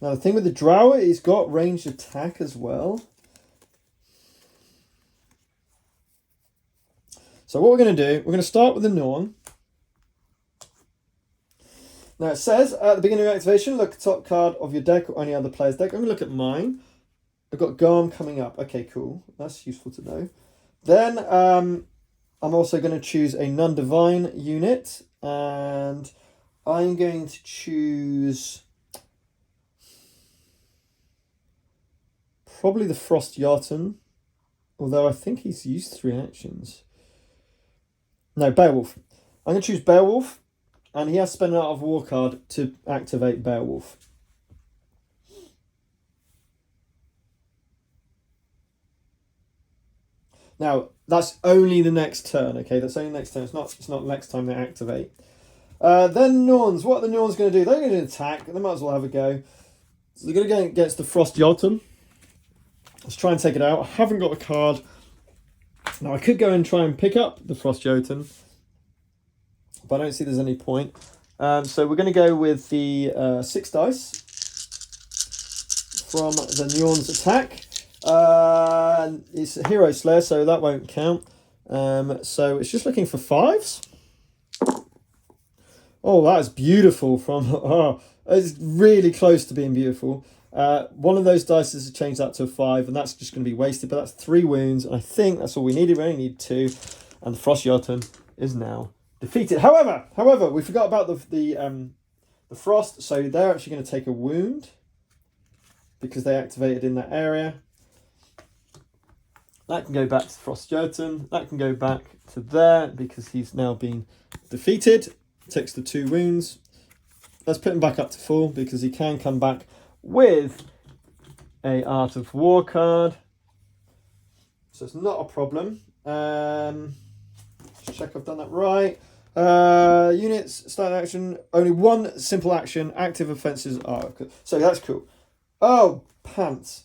the thing with the Drow, he's got ranged attack as well. So what we're going to do, we're going to start with the Norn. Now it says, at the beginning of activation, look at the top card of your deck or any other player's deck. I'm going to look at mine. I've got Garm coming up. Okay, cool. That's useful to know. Then I'm also going to choose a non-divine unit. And I'm going to choose probably the Frost Jotun. Although I think he's used 3 actions. No, Beowulf. I'm going to choose Beowulf. And he has to spend an Art of War card to activate Beowulf. Now, that's only the next turn, okay? That's only next turn. It's not next time they activate. Then Norns. What are the Norns going to do? They're going to attack. They might as well have a go. So they're going to go against the Frost Jotun. Let's try and take it out. I haven't got a card. Now, I could go and try and pick up the Frost Jotun, but I don't see there's any point. So we're going to go with the 6 dice from the Njorn's attack. It's a Hero Slayer, so that won't count. So it's just looking for 5s. Oh, that is beautiful. It's really close to being beautiful. One of those dice is to change that to a 5, and that's just going to be wasted. But that's 3 wounds, and I think that's all we needed. We only need 2, and the Frost Jotun is now defeated. However, we forgot about the Frost. So they're actually going to take a wound because they activated in that area. That can go back to Frost Jotun. That can go back to there because he's now been defeated. Takes the 2 wounds. let's put him back up to full because he can come back with a Art of War card. So it's not a problem. Just check I've done that right. Units, start action, only one simple action, active offences are. So that's cool. Oh, pants.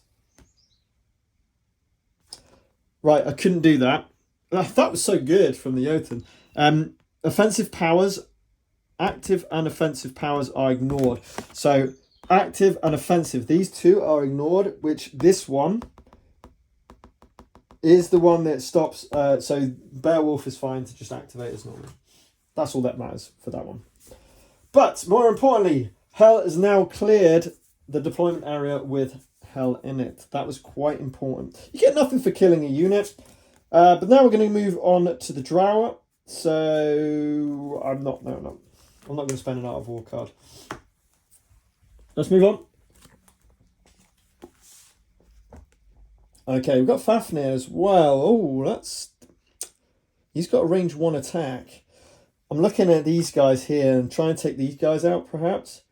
Right, I couldn't do that. That was so good from the Jotun. Offensive powers, active and offensive powers are ignored. So active and offensive, these two are ignored, which this one is the one that stops. So Beowulf is fine to just activate as normal. That's all that matters for that one. But more importantly, Hell has now cleared the deployment area with Hell in it. That was quite important. You get nothing for killing a unit. But now we're going to move on to the Drower. So I'm not going to spend an Art of War card. Let's move on. Okay, we've got Fafnir as well. Oh, he's got a range 1 attack. I'm looking at these guys here and trying to take these guys out, perhaps.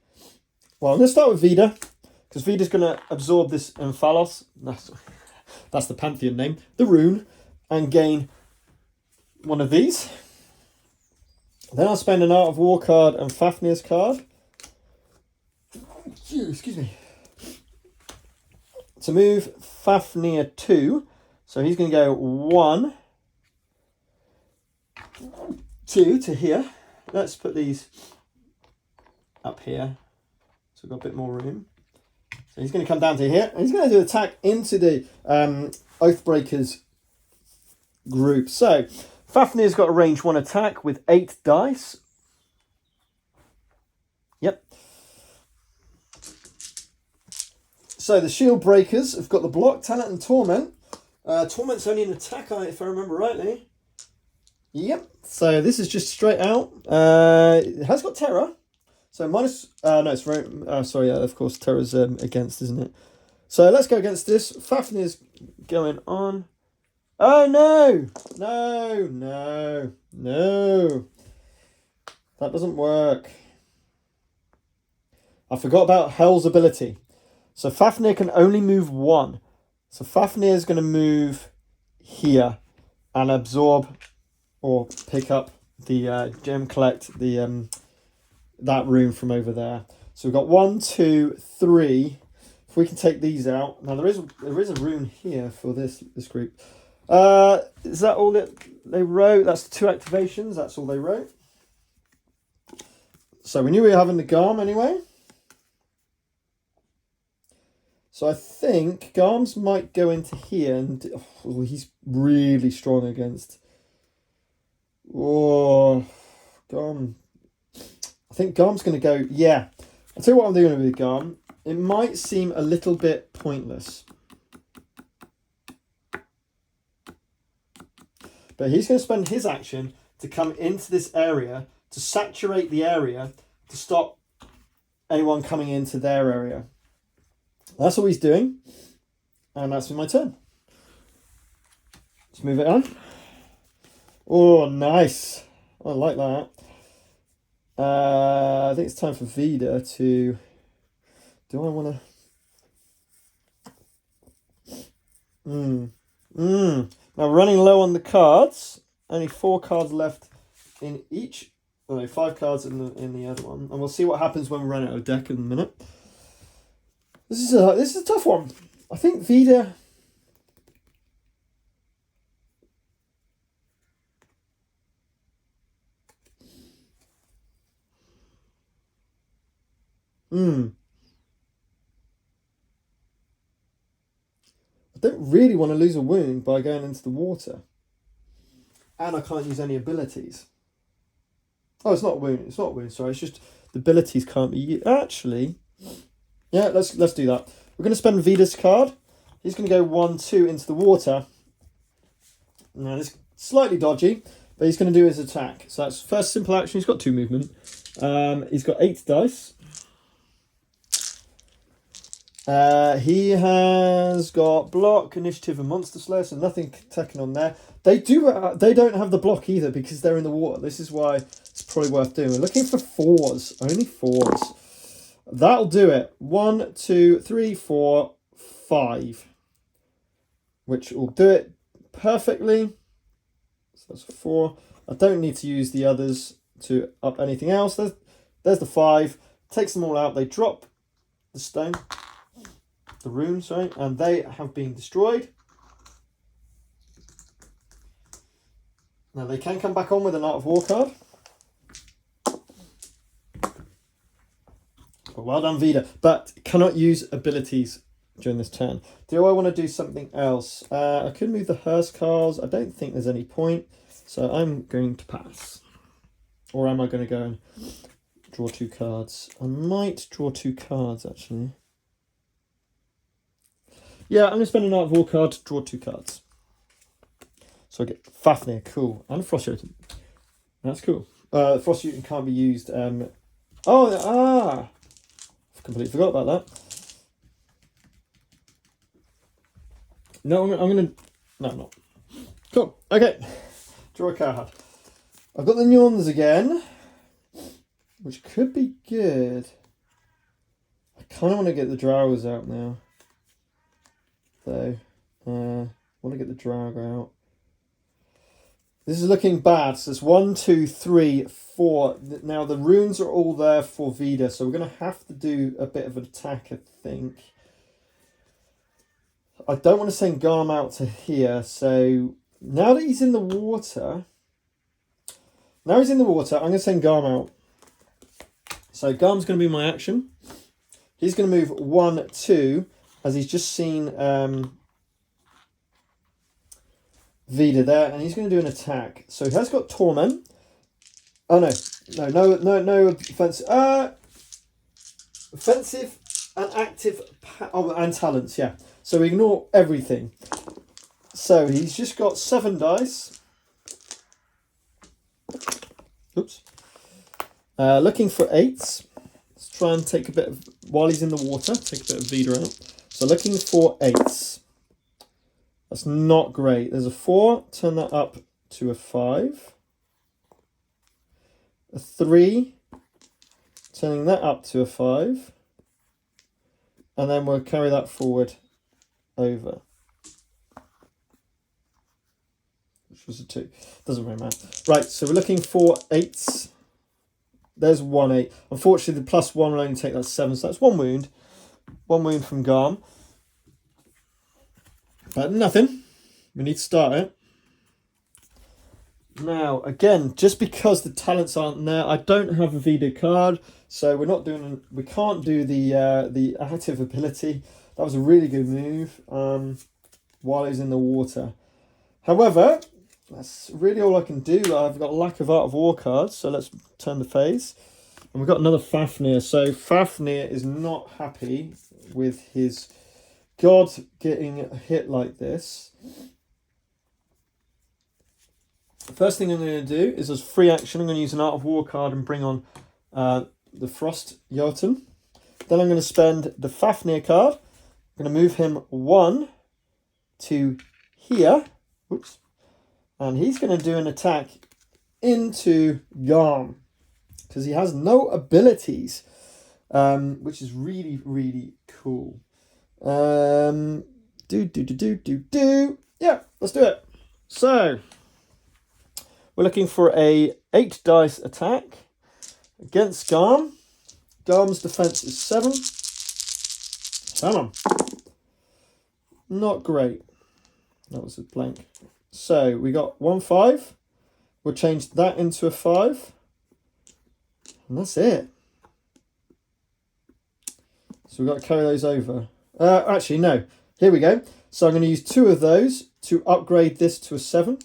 Well, I'm going to start with Vida, because Vida's going to absorb this Emphalos. That's the Pantheon name. The rune. And gain one of these. Then I'll spend an Art of War card and Fafnir's card. Excuse me. To move Fafnir 2. So he's going to go 1, 2 to here. Let's put these up here. So we've got a bit more room. So he's going to come down to here. And he's going to do attack into the Oathbreakers group. So Fafnir's got a range 1 attack with 8 dice. Yep. So the Shield Breakers have got the block, talent, and torment. Torment's only an attack, if I remember rightly. Yep. So this is just straight out. It has got terror. So minus. No, it's right. Sorry. Yeah, of course, terror's against, isn't it? So let's go against this. Fafnir's going on. Oh, no! No, no, no. That doesn't work. I forgot about Hell's ability. So Fafnir can only move 1. So Fafnir's going to move here and absorb or pick up the gem collect, that rune from over there. So we've got 1, 2, 3. If we can take these out. Now there is a rune here for this group. Is that all that they wrote? That's the 2 activations. That's all they wrote. So we knew we were having the Garm anyway. So I think Garms might go into here, and he's really strong against. Oh, Garm. I think Garm's going to go. Yeah, I'll tell you what I'm doing with Garm. It might seem a little bit pointless. But he's going to spend his action to come into this area, to saturate the area, to stop anyone coming into their area. That's all he's doing. And that's my turn. Let's move it on. Oh, nice. I like that. I think it's time for Vida to... Do I want to... Now, running low on the cards. Only 4 cards left in each. Oh, no, 5 cards in the other one. And we'll see what happens when we run out of deck in a minute. This is a tough one. I think Vida... I don't really want to lose a wound by going into the water. And I can't use any abilities. Oh, it's not a wound. It's not a wound, sorry. It's just the abilities can't be used. Actually... Yeah, let's do that. We're going to spend Vida's card. He's going to go 1, 2 into the water. Now, this is slightly dodgy, but he's going to do his attack. So that's first simple action. He's got 2 movement. He's got 8 dice. He has got block, initiative, and monster slayer, so nothing taken on there. They don't have the block either because they're in the water. This is why it's probably worth doing. We're looking for 4s, only 4s. That'll do it. 1, 2, 3, 4, 5, which will do it perfectly. So that's 4. I don't need to use the others to up anything else. There's the 5. Takes them all out. They drop the stone. The runes, sorry, and they have been destroyed. Now they can come back on with an Art of War card. But well done, Vida. But cannot use abilities during this turn. Do I want to do something else? I could move the hearse cards. I don't think there's any point, so I'm going to pass. Or am I going to go and draw 2 cards? I might draw 2 cards actually. Yeah, I'm going to spend an Art of War card to draw 2 cards. So I get Fafnir, cool. And Frost Jotun. That's cool. Frost Jotun can't be used. I've completely forgot about that. No, I'm going to... No, I'm not. Cool, okay. Draw a card. I've got the Njorns again, which could be good. I kind of want to get the Drowers out now. So, want to get the drag out. This is looking bad. So it's 1, 2, 3, 4. Now the runes are all there for Vida, so we're going to have to do a bit of an attack, I think. I don't want to send Garm out to here, so now that he's in the water, I'm going to send Garm out. So Garm's going to be my action. He's going to move 1, 2. As he's just seen Vida there, and he's going to do an attack. So he has got Torment. Oh no offensive. Offensive and active. And talents. Yeah. So we ignore everything. So he's just got 7 dice. Oops. Looking for 8s. Let's try and take a bit of while he's in the water. Take a bit of Vida out. So looking for 8s. That's not great. There's a 4. Turn that up to a 5. A 3. Turning that up to a 5. And then we'll carry that forward over. Which was a 2. Doesn't really matter. Right, so we're looking for 8s. There's 1 8. Unfortunately, the +1 will only take that 7. So that's 1 wound. 1 wound from Garm. But nothing. We need to start it. Now, again, just because the talents aren't there, I don't have a Vida card, so we can't do the active ability. That was a really good move while he's in the water. However, that's really all I can do. I've got a lack of Art of War cards, so let's turn the phase. And we've got another Fafnir. So Fafnir is not happy with his god getting hit like this. The first thing I'm going to do is, as free action, I'm going to use an Art of War card and bring on the Frost Jotun. Then I'm going to spend the Fafnir card. I'm going to move him 1 to here. Oops. And he's going to do an attack into Garm, because he has no abilities, which is really, really cool. Yeah, let's do it. So we're looking for a 8 dice attack against Garm. Garm's defense is 7. Come on. Not great. That was a blank. So we got 1 5. We'll change that into a 5. And that's it. So we've got to carry those over. Actually, no. Here we go. So I'm going to use 2 of those to upgrade this to a 7.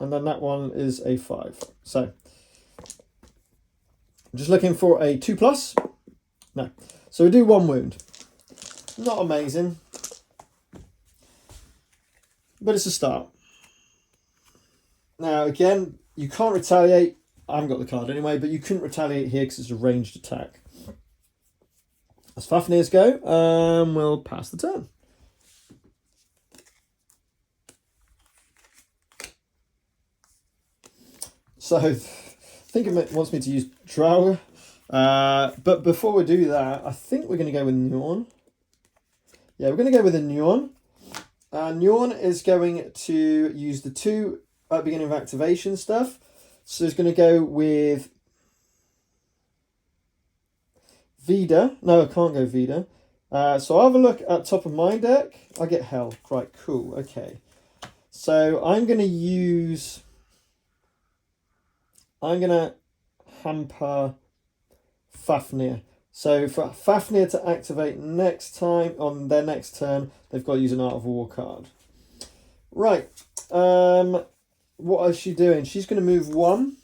And then that one is a 5. So I'm just looking for a 2+. No. So we do 1 wound. Not amazing, but it's a start. Now, again, you can't retaliate. I haven't got the card anyway, but you couldn't retaliate here because it's a ranged attack. As Fafnir's go, we'll pass the turn. So, I think it wants me to use Drow. But before we do that, I think we're going to go with Njorn. Yeah, we're going to go with a Njorn. Njorn is going to use the 2 at the beginning of activation stuff. So it's going to go with Vida. No, I can't go Vida. So I'll have a look at top of my deck. I get Hell. Right, cool. Okay. So I'm going to hamper Fafnir. So for Fafnir to activate next time, on their next turn, they've got to use an Art of War card. Right. What is she doing? She's going to move 1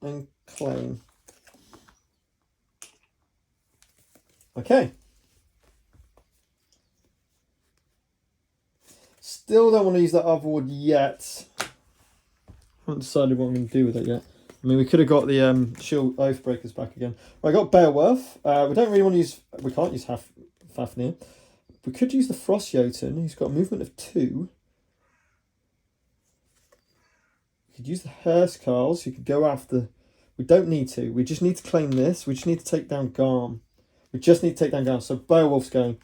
and claim. Okay. Still don't want to use that Art of War yet. Haven't decided what I'm going to do with it yet. I mean, we could have got the Shield Oathbreakers back again. Right, I got Beowulf. We don't really want to use... We can't use Fafnir. We could use the Frost Jotun. He's got a movement of 2. We could use the Hearse-Carls. You could go after... We don't need to. We just need to claim this. We just need to take down Garm. We just need to take down Garm. So Beowulf's going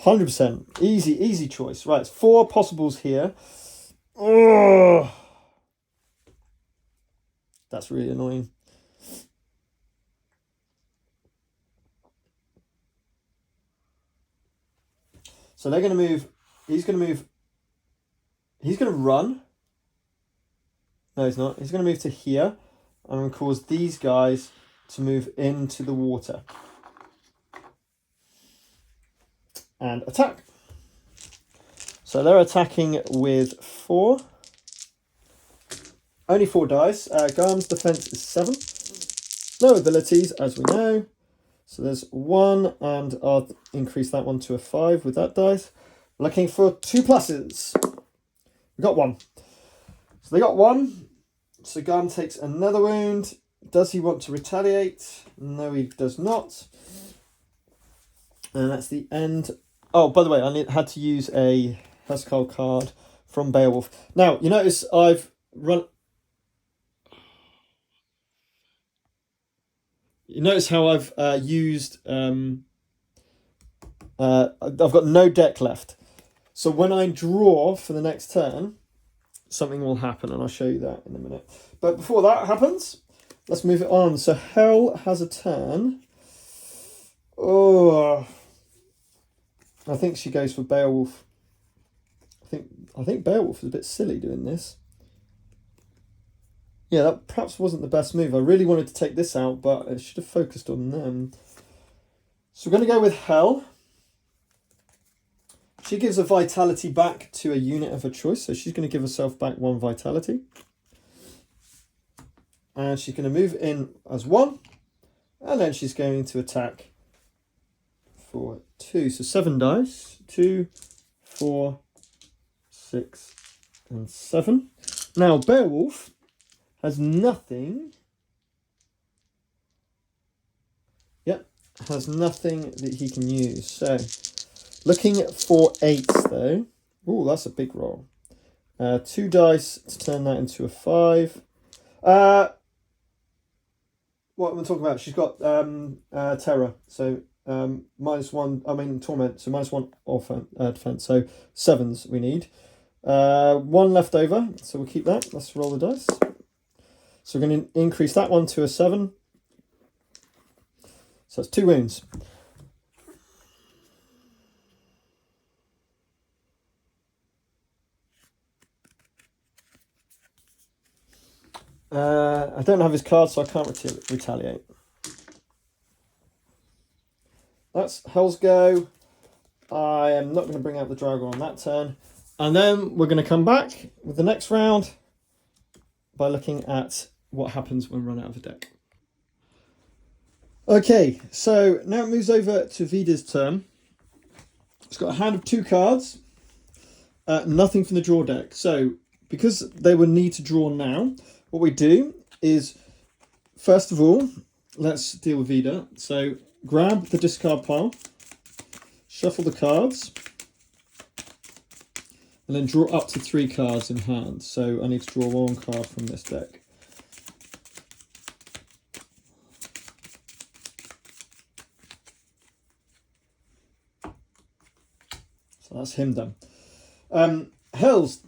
100%. Easy choice. Right, it's 4 possibles here. Ugh. That's really annoying. So they're going to move. He's going to move. He's going to run. No, he's not. He's going to move to here. I'm going to cause these guys to move into the water. And attack. So they're attacking with 4. Only 4 dice. Garm's defense is 7. No abilities, as we know. So there's 1, and I'll increase that one to a 5 with that dice. Looking for 2 pluses. We got 1. So they got 1. So Garm takes another wound. Does he want to retaliate? No, he does not. And that's the end. Oh, by the way, I had to use a Huskarl card from Beowulf. Now, you notice I've run... You notice how I've used... I've got no deck left. So when I draw for the next turn, something will happen, and I'll show you that in a minute. But before that happens, let's move it on. So Hell has a turn. Oh, I think she goes for Beowulf. I think Beowulf is a bit silly doing this. Yeah, that perhaps wasn't the best move. I really wanted to take this out, but I should have focused on them. So we're going to go with Hell. She gives a vitality back to a unit of her choice, so she's going to give herself back 1 vitality. And she's going to move in as 1, and then she's going to attack for 2. So 7 dice. 2, 4, 6, and 7. Now, Beowulf has nothing. Yep, has nothing that he can use. So, looking for 8s though. Ooh, that's a big roll. 2 dice to turn that into a 5. What am I talking about? She's got terror. So -1. I mean torment. So -1 defense. So 7s we need. 1 left over. So we'll keep that. Let's roll the dice. So we're going to increase that one to a 7. So that's 2 wounds. I don't have his card, so I can't retaliate. That's Hell's go. I am not going to bring out the Dragon on that turn. And then we're going to come back with the next round by looking at what happens when we run out of a deck. Okay, so now it moves over to Vida's turn. It's got a hand of 2 cards. Nothing from the draw deck. So because they will need to draw now, what we do is, first of all, let's deal with Vida. So grab the discard pile, shuffle the cards, and then draw up to 3 cards in hand. So I need to draw 1 card from this deck. So that's him done. Hell's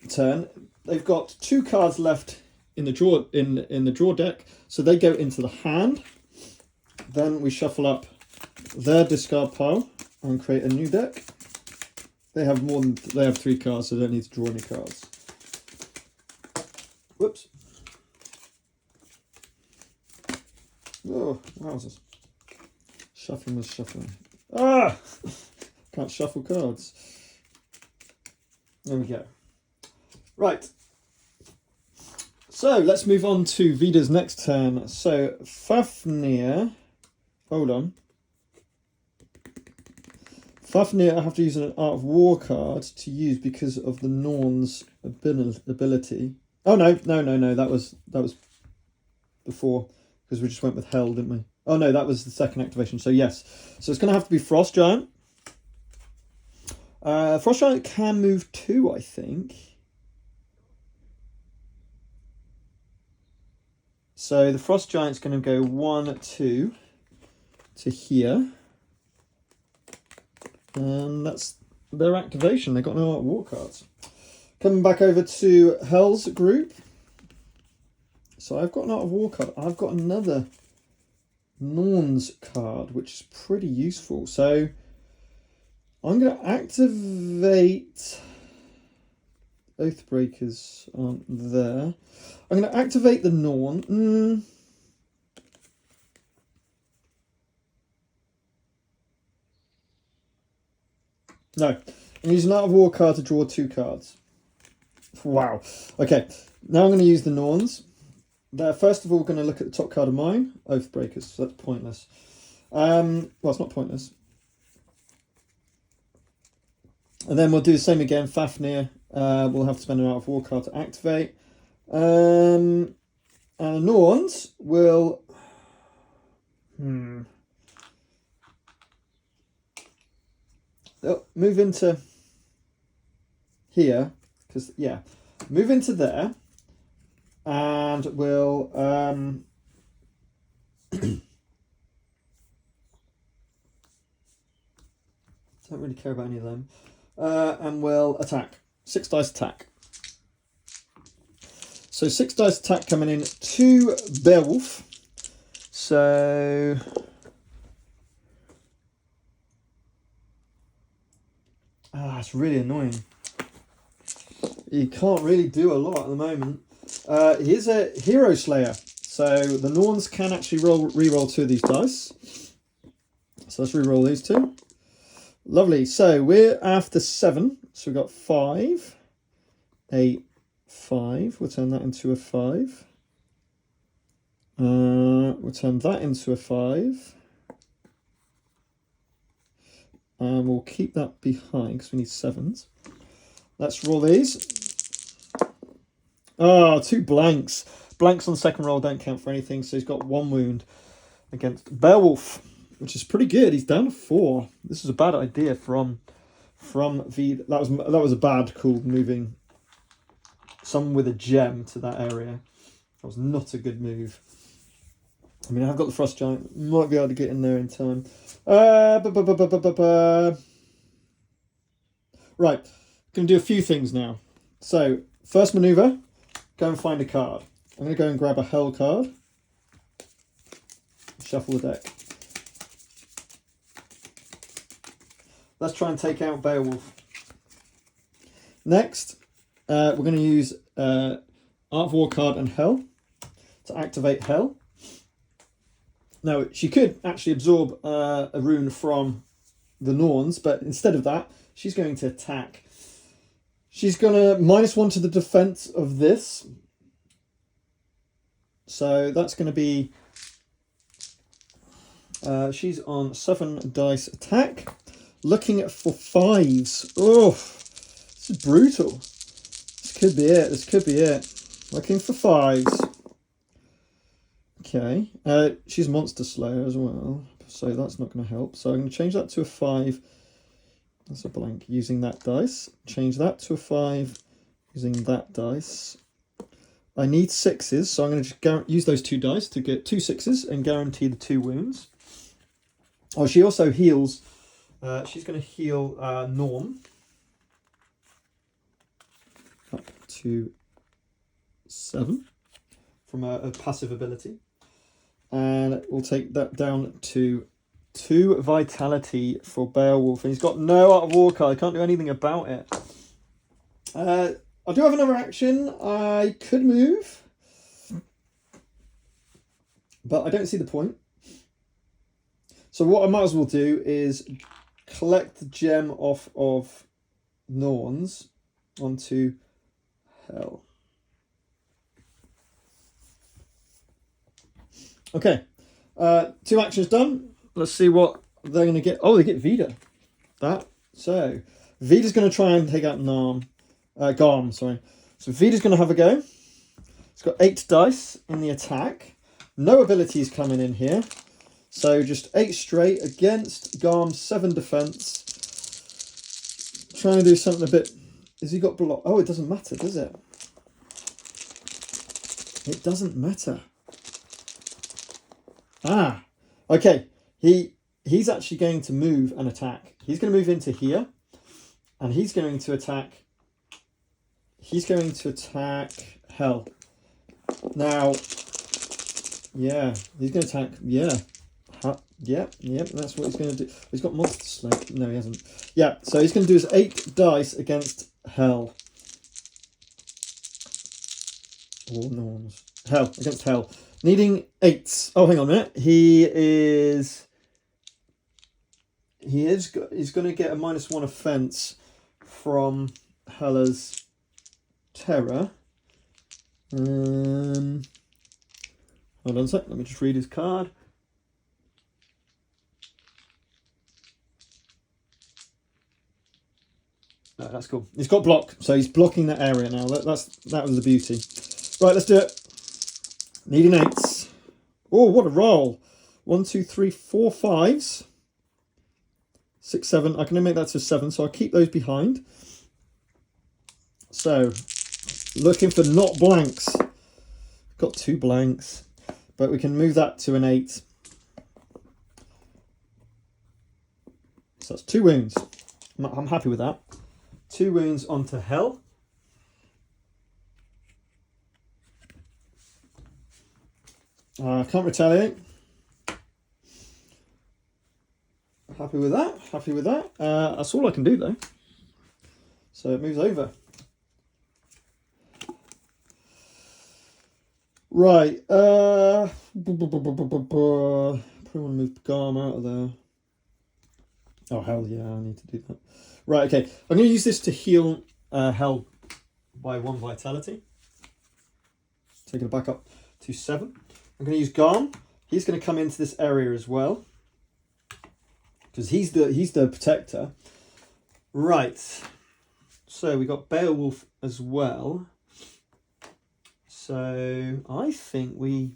turn. They've got 2 cards left in the draw in the draw deck, so they go into the hand. Then we shuffle up their discard pile and create a new deck. They have 3 cards, so they don't need to draw any cards. Whoops. Oh, wowzers. Shuffling was shuffling. Ah! Can't shuffle cards. There we go. Right. So let's move on to Vida's next turn. So Fafnir, hold on. Fafnir, I have to use an Art of War card to use because of the Norn's ability. Oh no, that was before, because we just went with Hell, didn't we? Oh no, that was the second activation. So yes, so it's going to have to be Frost Giant. Frost Giant can move 2, I think. So the Frost Giant's going to go 1, 2 to here. And that's their activation. They got no Art of War cards. Coming back over to Hell's group. So I've got an Art of War card. I've got another Norn's card, which is pretty useful. So I'm going to activate... Oathbreakers aren't there. I'm going to activate the Norn. No, I'm using an Art of War card to draw 2 cards. Wow. Okay, now I'm going to use the Norns. First of all, we're going to look at the top card of mine, Oathbreakers, so that's pointless. Well, it's not pointless. And then we'll do the same again, Fafnir. We'll have to spend an Art of War card to activate. And Norns will... They'll move into here, because, yeah, move into there, and we'll... don't really care about any of them. And we'll attack. 6 dice attack. So 6 dice attack coming in to Beowulf. So... it's really annoying. He can't really do a lot at the moment. He is a Hero Slayer. So the Norns can actually re-roll 2 of these dice. So let's re-roll these 2. Lovely. So we're after 7. So we've got 5, 8, 5. We'll turn that into a 5. We'll turn that into a 5. And we'll keep that behind because we need 7s. Let's roll these. Oh, 2 blanks. Blanks on the second roll don't count for anything. So he's got 1 wound against Beowulf, which is pretty good. He's down to 4. This is a bad idea from the... That was a bad call, moving someone with a gem to that area. That was not a good move. I mean, I've got the Frost Giant. Might be able to get in there in time. Right. Going to do a few things now. So, first manoeuvre, go and find a card. I'm going to go and grab a Hell card. Shuffle the deck. Let's try and take out Beowulf. Next, we're going to use Art of War card and Hell to activate Hell. Now, she could actually absorb a rune from the Norns, but instead of that, she's going to attack. She's going to -1 to the defense of this. So that's going to be... she's on 7 dice attack. Looking for 5s. Oh, this is brutal. This could be it. This could be it. Looking for 5s. Okay. She's Monster Slayer as well. so that's not going to help. So I'm going to change that to a 5. That's a blank using that dice. Change that to a 5 using that dice. I need 6s, so I'm going to use those 2 dice to get 2 6s and guarantee the 2 wounds. Oh, she also heals. She's going to heal Norm up to 7 from a passive ability. And we'll take that down to 2 vitality for Beowulf. And he's got no Art of War card. I can't do anything about it. I do have another action. I could move, but I don't see the point. So what I might as well do is collect the gem off of Norns onto Hell. Okay, 2 actions done. Let's see what they're going to get. Oh, they get Vida. So Vida's going to try and take out Garm, sorry. So Vida's going to have a go. It's got 8 dice in the attack. No abilities coming in here. So just 8 straight against Garm's 7 defense. Trying to do something a bit... Has he got block? Oh, it doesn't matter, does it? It doesn't matter. Ah, okay. He's actually going to move and attack. He's going to move into here. And he's going to attack... He's going to attack Hell. Now, yeah, he's going to attack, yeah. Yep, that's what he's going to do. He's got Monster Slay. No, he hasn't. Yeah, so he's going to do his 8 dice against Hell. Or Norns. Hell, against Hell. Needing 8s. Oh, hang on a minute. He's going to get a -1 offense from Hella's Terror. Hold on a sec, let me just read his card. No, that's cool. He's got block, so he's blocking that area now. That was the beauty. Right, let's do it. Needing 8s. Oh, what a roll. 1, 2, 3, 4 5s. 6, 7. I can only make that to 7, so I'll keep those behind. So, looking for not blanks. Got 2 blanks, but we can move that to an 8. So that's 2 wounds. I'm happy with that. 2 wounds onto Hell. Can't retaliate. Happy with that. Happy with that. That's all I can do though. So it moves over. Right. Probably want to move Garm out of there. Oh hell yeah, I need to do that. Right, okay. I'm going to use this to heal Hell by 1 vitality. Taking it back up to 7. I'm going to use Garm. He's going to come into this area as well, because he's the protector. Right. So we got Beowulf as well. So I think we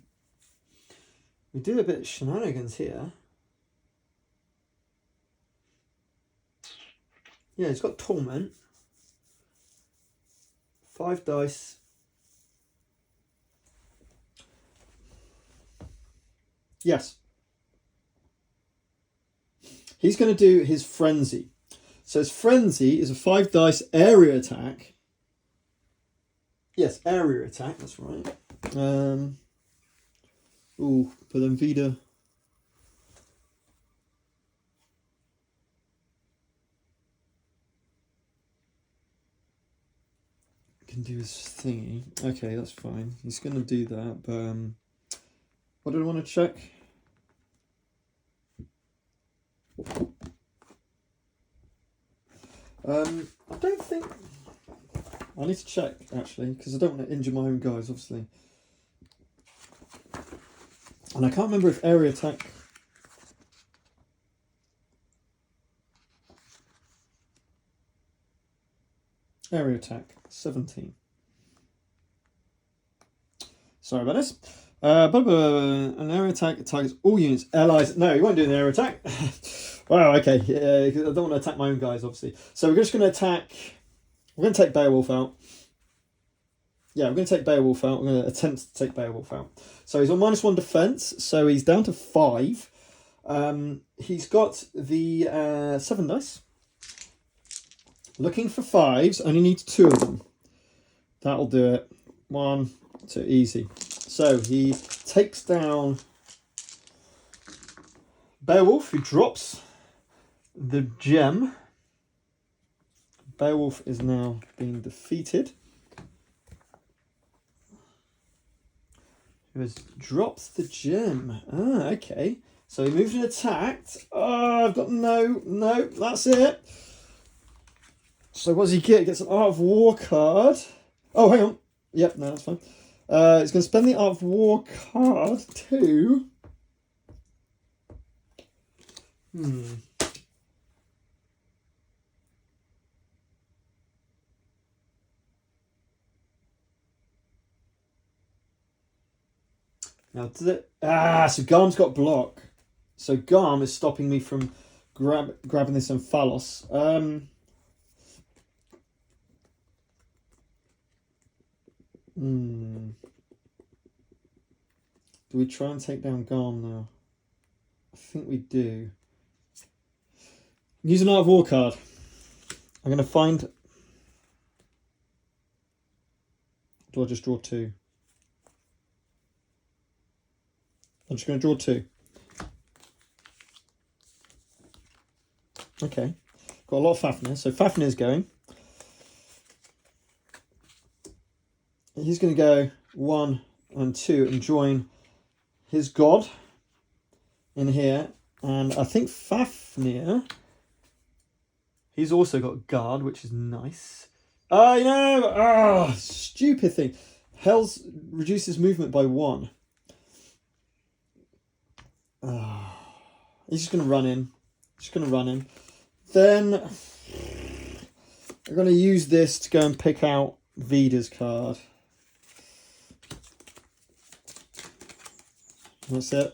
do a bit of shenanigans here. Yeah, he's got Torment. 5 dice. Yes. He's going to do his Frenzy. So his Frenzy is a 5 dice area attack. Yes, area attack, that's right. Ooh, but then Vida. Can do his thingy. Okay, that's fine. He's going to do that, but what did I want to check? I don't think... I need to check, actually, because I don't want to injure my own guys, obviously. And I can't remember if area attack... Area attack, 17. Sorry about this. An air attack targets all units, allies. No, he won't do an air attack. Wow, okay. I don't want to attack my own guys, obviously. So we're just going to attack. We're going to take Beowulf out. Yeah, we're going to take Beowulf out. We're going to attempt to take Beowulf out. So he's on -1 defense. So he's down to 5. He's got the 7 dice. Looking for 5s. Only needs 2 of them. That'll do it. 1, 2, easy. So he takes down Beowulf, who drops the gem. Beowulf is now being defeated. Who has dropped the gem. Ah, okay. So he moved and attacked. Oh, I've got no, that's it. So what does he get? He gets an Art of War card. Oh, hang on. Yep, no, that's fine. He's going to spend the Art of War card to... Now, does it... so Garm's got block. So Garm is stopping me from grabbing this Omphalos. Do we try and take down Garm now? I think we do. Use an Art of War card. I'm going to find... Do I just draw 2? I'm just going to draw 2. Okay. Got a lot of Fafnir. So Fafnir's going. He's going to go 1 and 2 and join his god in here. And I think Fafnir, he's also got guard, which is nice. Oh, no! Stupid thing. Hell's reduces movement by 1. He's just going to run in. Then I'm going to use this to go and pick out Vida's card. That's it.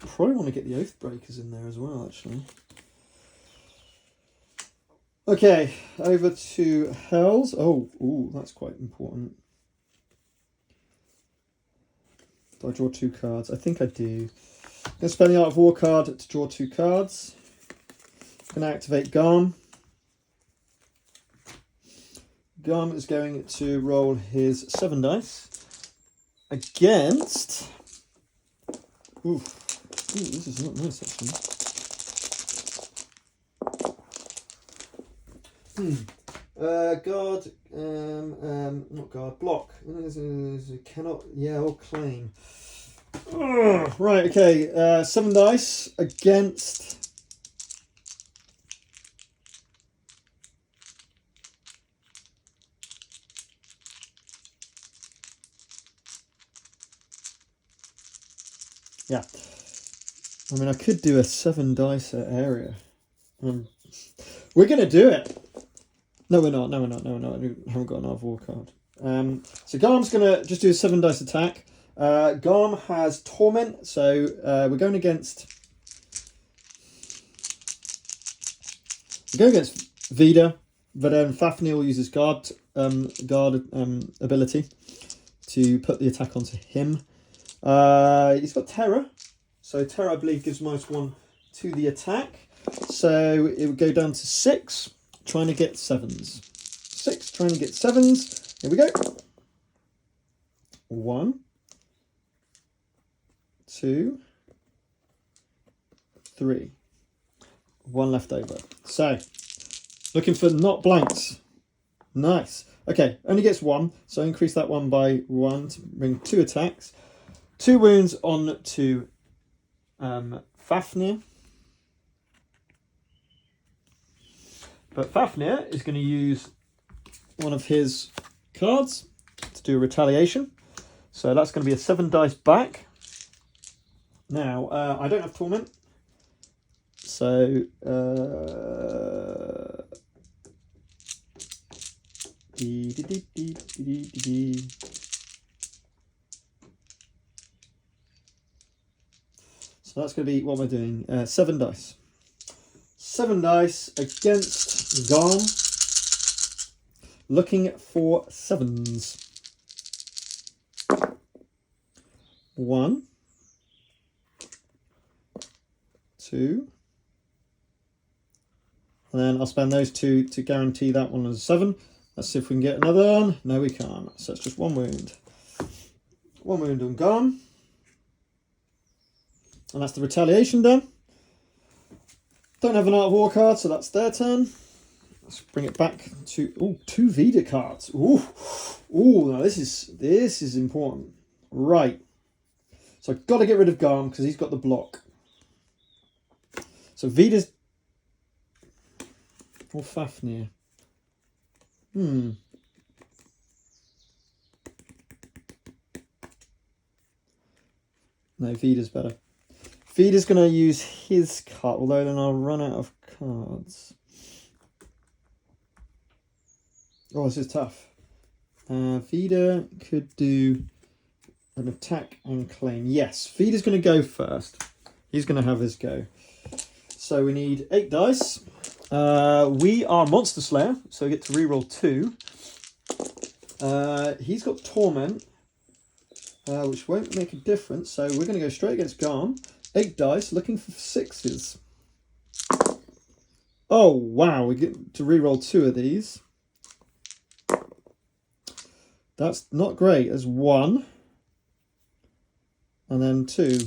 I probably want to get the Oathbreakers in there as well, actually. Okay, over to Hell's. Oh, that's quite important. Do I draw 2 cards? I think I do. I'm going to spend the Art of War card to draw 2 cards. I'm going to activate Garm. Garm is going to roll his 7 dice against... Ooh, this is not nice, actually. Not guard, block. Cannot, or claim. Right, okay. 7 dice against... Yeah. I mean, I could do a 7 dice area. We're going to do it. No, we're not. I haven't got an Art of War card. So Garm's going to just do a 7 dice attack. Garm has Torment, so we're going against... Vida, but then Fafnir will use his guard ability to put the attack onto him. He's got Terror, so Terror I believe gives -1 to the attack. So it would go down to 6, trying to get 7s. 6, trying to get 7s. Here we go. 1, 2, 3. 1 left over. So, looking for not blanks. Nice. Okay, only gets 1, so increase that 1 by 1 to bring 2 attacks. 2 wounds on to Fafnir. But Fafnir is going to use one of his cards to do a retaliation. So that's going to be a 7 dice back. Now, I don't have Torment. So, So that's going to be what we're doing. 7 dice. 7 dice against Garm. Looking for 7s. 1, 2. And then I'll spend those 2 to guarantee that one as a 7. Let's see if we can get another one. No, we can't. So it's just 1 wound. 1 wound on Garm. And that's the retaliation done. Don't have an Art of War card, so that's their turn. Let's bring it back to 2 Vida cards. Ooh, now this is important. Right. So I've got to get rid of Garm because he's got the block. So Vida's or Fafnir. No, Vida's better. Vida's going to use his card, although then I'll run out of cards. Oh, this is tough. Vida could do an attack and claim. Yes, Vida's going to go first. He's going to have his go. So we need 8 dice. We are Monster Slayer, so we get to reroll 2. He's got Torment, which won't make a difference. So we're going to go straight against Garm. 8 dice, looking for 6s. Oh, wow, we get to reroll 2 of these. That's not great. There's 1. And then 2.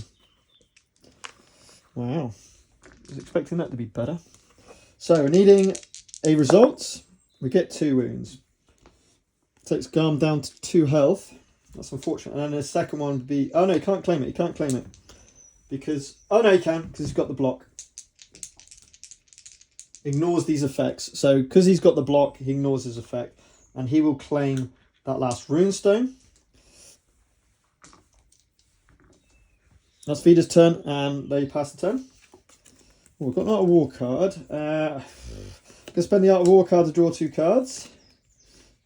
Wow. I was expecting that to be better. So we're needing a result. We get 2 wounds. Takes Garm down to 2 health. That's unfortunate. And then the second one would be... Oh, no, he can't claim it. He can't claim it. Because... Oh, no, he can, because he's got the block. Ignores these effects. So, because he's got the block, he ignores his effect. And he will claim that last runestone. That's Vida's turn, and they pass the turn. Oh, we've got an Art of War card. I'm going to spend the Art of War card to draw 2 cards.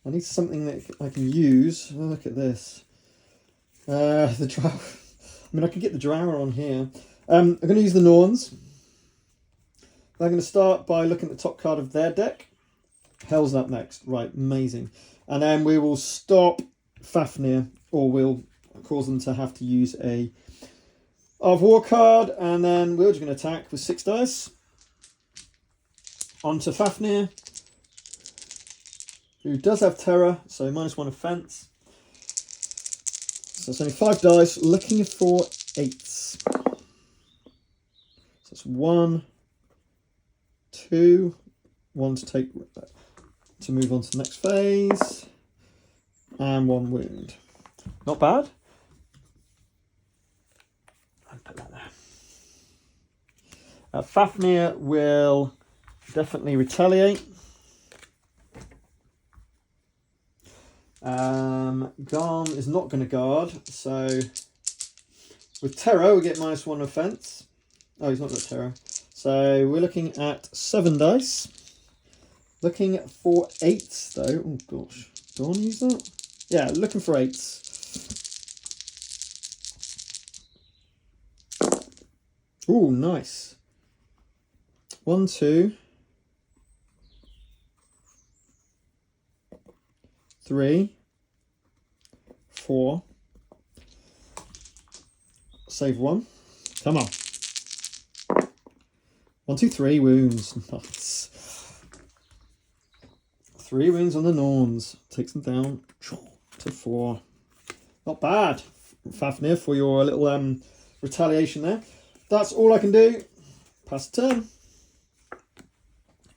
I need something that I can use. Oh, look at this. The Drow. I mean, I could get the Drow on here. I'm going to use the Norns. I'm going to start by looking at the top card of their deck. Hell's up next. Right, amazing. And then we will stop Fafnir, or we'll cause them to have to use a Art of War card, and then we're just going to attack with 6 dice. On to Fafnir, who does have terror, so -1 offense. So it's only 5 dice, looking for 8s. So it's 1, 2, 1 to take to move on to the next phase, and 1 wound. Not bad. I'll put that there. Fafnir will definitely retaliate. Garm is not going to guard, so with terror we get -1 offense. Oh, he's not got terror. So we're looking at 7 dice. Looking for 8s though. Oh gosh, do I want to use that? Yeah, looking for 8s. Oh, nice. 1, 2, 3, 4. Save 1. Come on. 1, 2, 3 wounds. Nice. 3 wounds on the Norns. Takes them down to 4. Not bad, Fafnir, for your little retaliation there. That's all I can do. Pass the turn.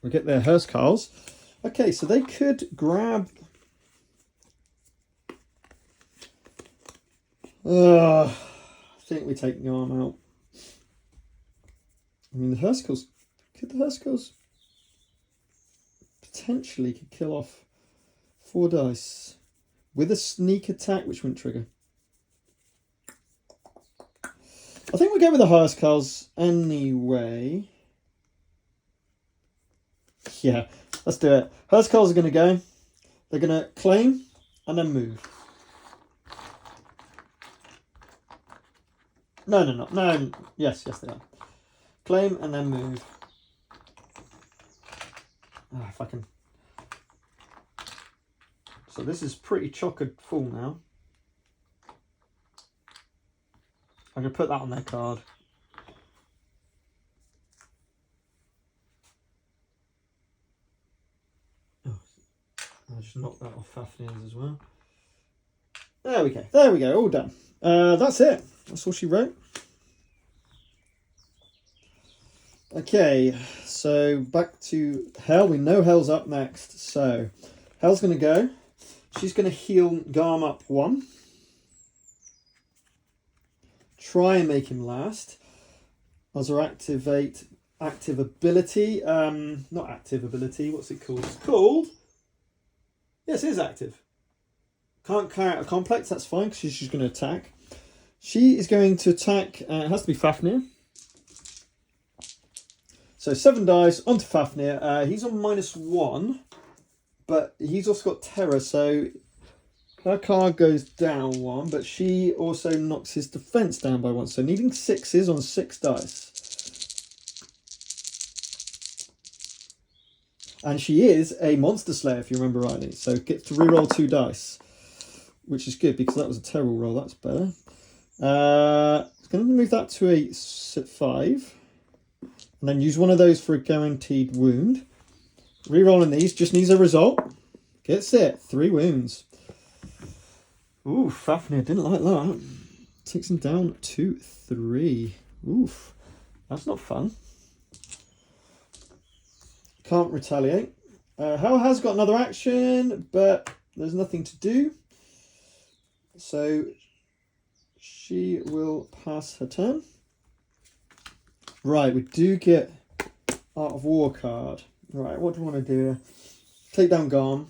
We get their Hurskars. Okay, so they could grab... I think we take the arm out. I mean, the Hurskars... Could the Hurskars... potentially could kill off 4 dice with a sneak attack, which wouldn't trigger. I think we'll go with the Hurskars anyway. Yeah, let's do it. Hurskars are going to go. They're going to claim and then move. No. Yes, they are. Claim and then move. If I can. So this is pretty chock-a full now. I'm going to put that on their card. I'll just knock that off Fafnir's as well. There we go. All done. That's it. That's all she wrote. Okay, so back to Hel. We know Hel's up next. So Hel's going to go. She's going to heal Garm up 1. Try and make him last. As her active ability. Not active ability. What's it called? It's called... Yes, it is active. Can't carry out a complex. That's fine because she's going to attack. She is going to attack. It has to be Fafnir. So 7 dice onto Fafnir. He's on -1, but he's also got terror. So her card goes down 1, but she also knocks his defense down by 1. So needing 6s on 6 dice. And she is a Monster Slayer, if you remember rightly. So gets to reroll 2 dice, which is good because that was a terrible roll. That's better. It's going to move that to a 5. And then use one of those for a guaranteed wound. Rerolling these, just needs a result. Gets it. 3 wounds. Ooh, Fafnir didn't like that. Takes him down to 3. Oof. That's not fun. Can't retaliate. Hel has got another action, but there's nothing to do. So she will pass her turn. Right, we do get Art of War card. Right, what do I want to do here? Take down Garm,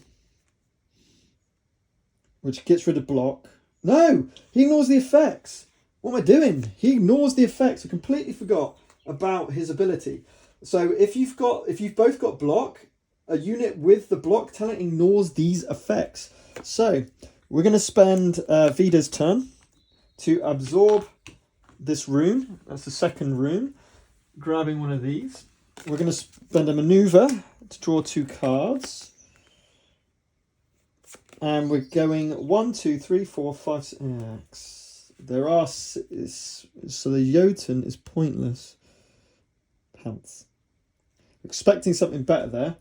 which gets rid of block. No! He ignores the effects. What am I doing? He ignores the effects. I completely forgot about his ability. So if you've both got block, a unit with the block talent ignores these effects. So we're going to spend Vida's turn to absorb this rune. That's the second rune. Grabbing one of these. We're going to spend a maneuver to draw 2 cards. And we're going 1, 2, 3, 4, 5, 6. There are 6. So the Jotun is pointless. Pants. Expecting something better there.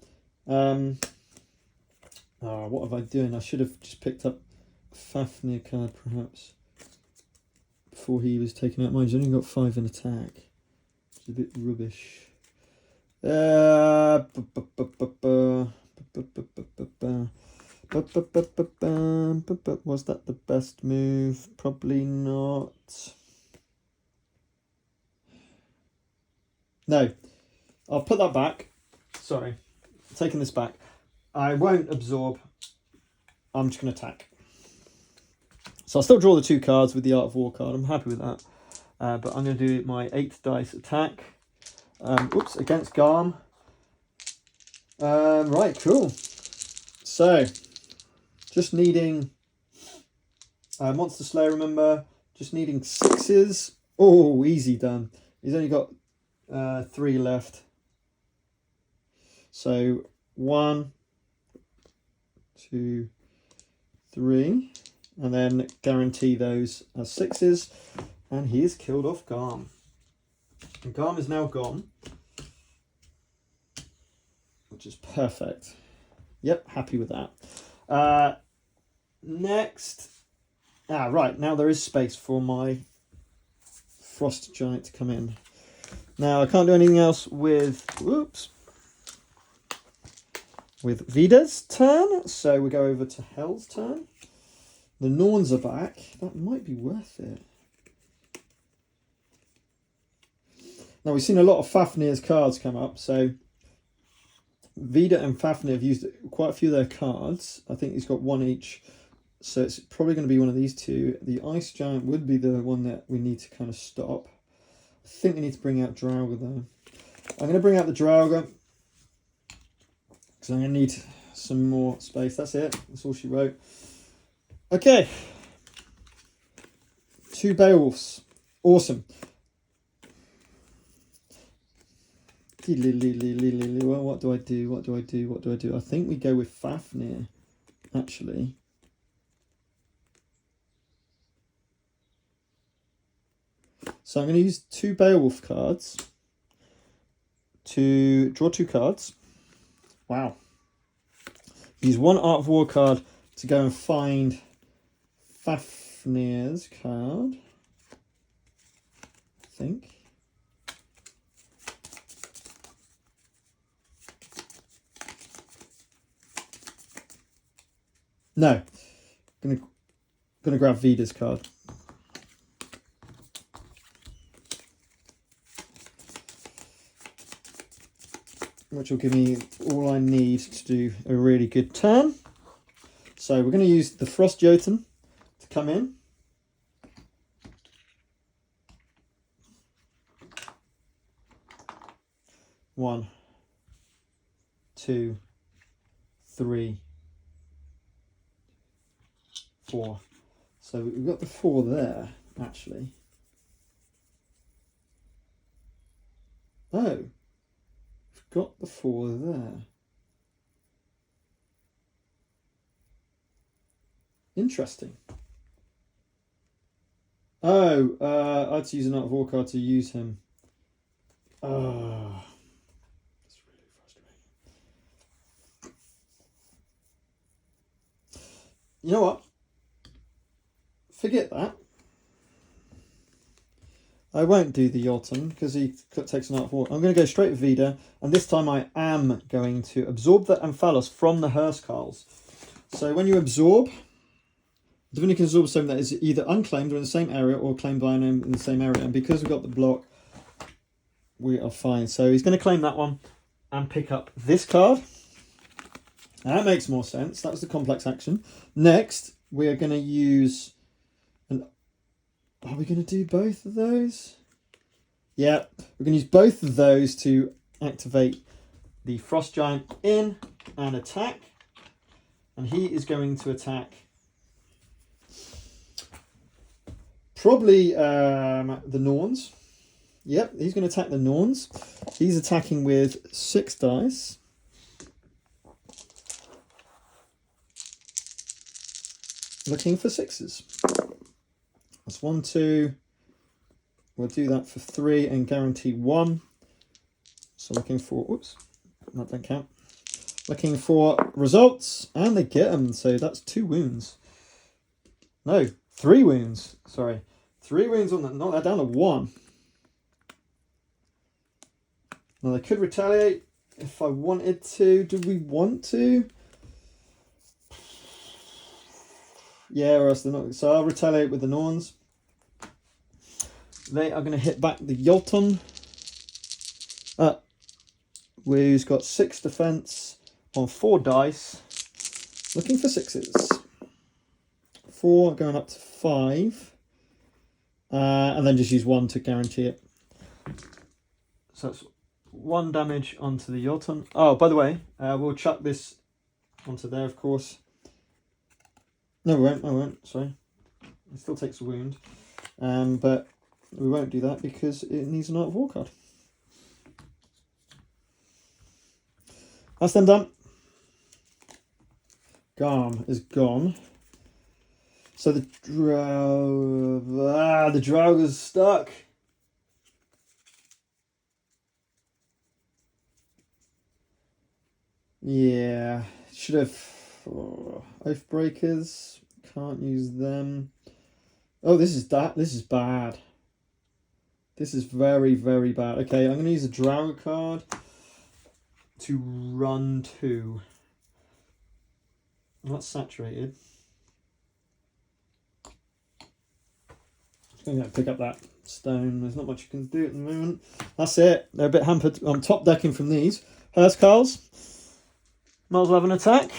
What have I done? I should have just picked up a Fafnir card perhaps before he was taken out. Mind, he's only got 5 in attack. It's a bit rubbish. Was that the best move? Probably not. No. I'll put that back. Sorry. Taking this back. I won't absorb. I'm just going to attack. So I'll still draw the 2 cards with the Art of War card. I'm happy with that. But I'm going to do my 8 dice attack. Against Garm. Right, cool. So, just needing Monster Slayer, remember. Just needing 6s. Oh, easy done. He's only got 3 left. So 1, 2, 3, and then guarantee those as 6s, and he is killed off Garm. And Garm is now gone, which is perfect. Yep, happy with that. Next, right, now there is space for my Frost Giant to come in. Now I can't do anything else with, with Vida's turn, so we go over to Hel's turn. The Norns are back. That might be worth it. Now we've seen a lot of Fafnir's cards come up, so Vida and Fafnir have used quite a few of their cards. I think he's got 1 each, so it's probably going to be one of these 2. The Ice Giant would be the one that we need to kind of stop. I think we need to bring out Draugr though. I'm going to bring out the Draugr, because I'm going to need some more space. That's it. That's all she wrote. Okay. 2 Beowulfs. Awesome. Well, what do I do? What do I do? What do I do? I think we go with Fafnir, actually. So I'm going to use 2 Beowulf cards to draw 2 cards. Wow. Use 1 Art of War card to go and find Fafnir's card, I think. No, gonna grab Vida's card. Which will give me all I need to do a really good turn. So we're going to use the Frost Jotun to come in. One, 2, 3, 4. So we've got the 4 there, actually. Oh, we've got the 4 there. Interesting. Oh, I had to use an Art of War card to use him. Oh, that's really frustrating. You know what? Forget that. I won't do the Jotun because he takes an Art of War. I'm going to go straight with Vida, and this time I am going to absorb the Amphalos from the Hurstcarls. So when you absorb, Divinity can absorb something that is either unclaimed or in the same area or claimed by a name in the same area. And because we've got the block, we are fine. So he's going to claim that one and pick up this card. That makes more sense. That was the complex action. Next, we are going to use... Are we going to do both of those? Yeah, we're going to use both of those to activate the Frost Giant in and attack. And he is going to attack probably the Norns. Yep, he's going to attack the Norns. He's attacking with 6 dice. Looking for 6s. That's 1, 2. We'll do that for 3 and guarantee 1. So looking for, oops, that don't count. Looking for results, and they get them. So that's 2 wounds. No, 3 wounds. Sorry, 3 wounds on that. Knock that down to 1. Now they could retaliate if I wanted to. Do we want to? Yeah, or else they're not. So I'll retaliate with the Norns. They are going to hit back the Jotun. Who's got 6 defense on 4 dice. Looking for 6s. 4 going up to 5. And then just use 1 to guarantee it. So that's 1 damage onto the Jotun. Oh, by the way, we'll chuck this onto there, of course. No, we won't. I won't. Sorry. It still takes a wound. But we won't do that because it needs an Art of War card. That's them done. Garm is gone. So the Draug is stuck. Yeah, should have Oathbreakers. Can't use them. Oh, this is bad. This is very, very bad. Okay, I'm going to use a Draug card to run 2. I'm not saturated. I'm going to pick up that stone. There's not much you can do at the moment. That's it. They're a bit hampered. I'm top decking from these. Hurstcarls. Might as well have an attack.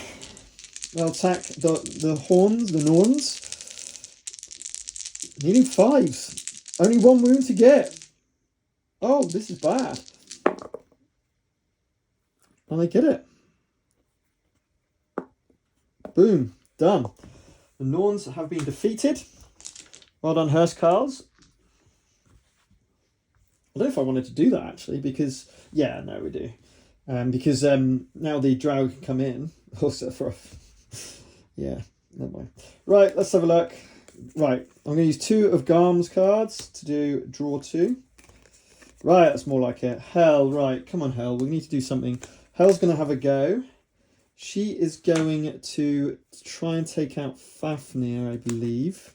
They'll attack the horns, the Norns. Needing 5s. Only 1 wound to get. Oh, this is bad. And they get it. Boom. Done. The Norns have been defeated. Well done, Hurstcarls. I don't know if I wanted to do that, actually, because... Yeah, no, we do. Because now the drow can come in. Also for... Yeah, never mind. Right, let's have a look. Right, I'm going to use 2 of Garm's cards to do draw 2. Right, that's more like it. Hel, right, come on, Hel. We need to do something. Hel's going to have a go. She is going to try and take out Fafnir, I believe.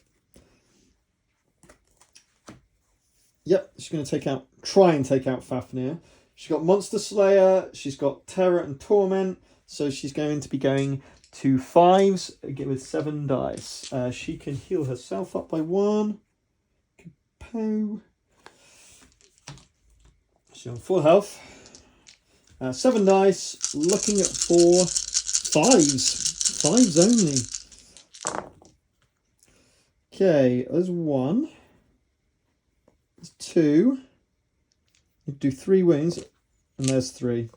Yep, she's going to try and take out Fafnir. She's got Monster Slayer, she's got Terror and Torment, so she's going to be going to 5s with 7 dice. She can heal herself up by 1. Kapow. She's on full health. 7 dice, looking for 5s. 5s only. Okay, there's 1. There's 2. You do 3 wounds, and there's 3.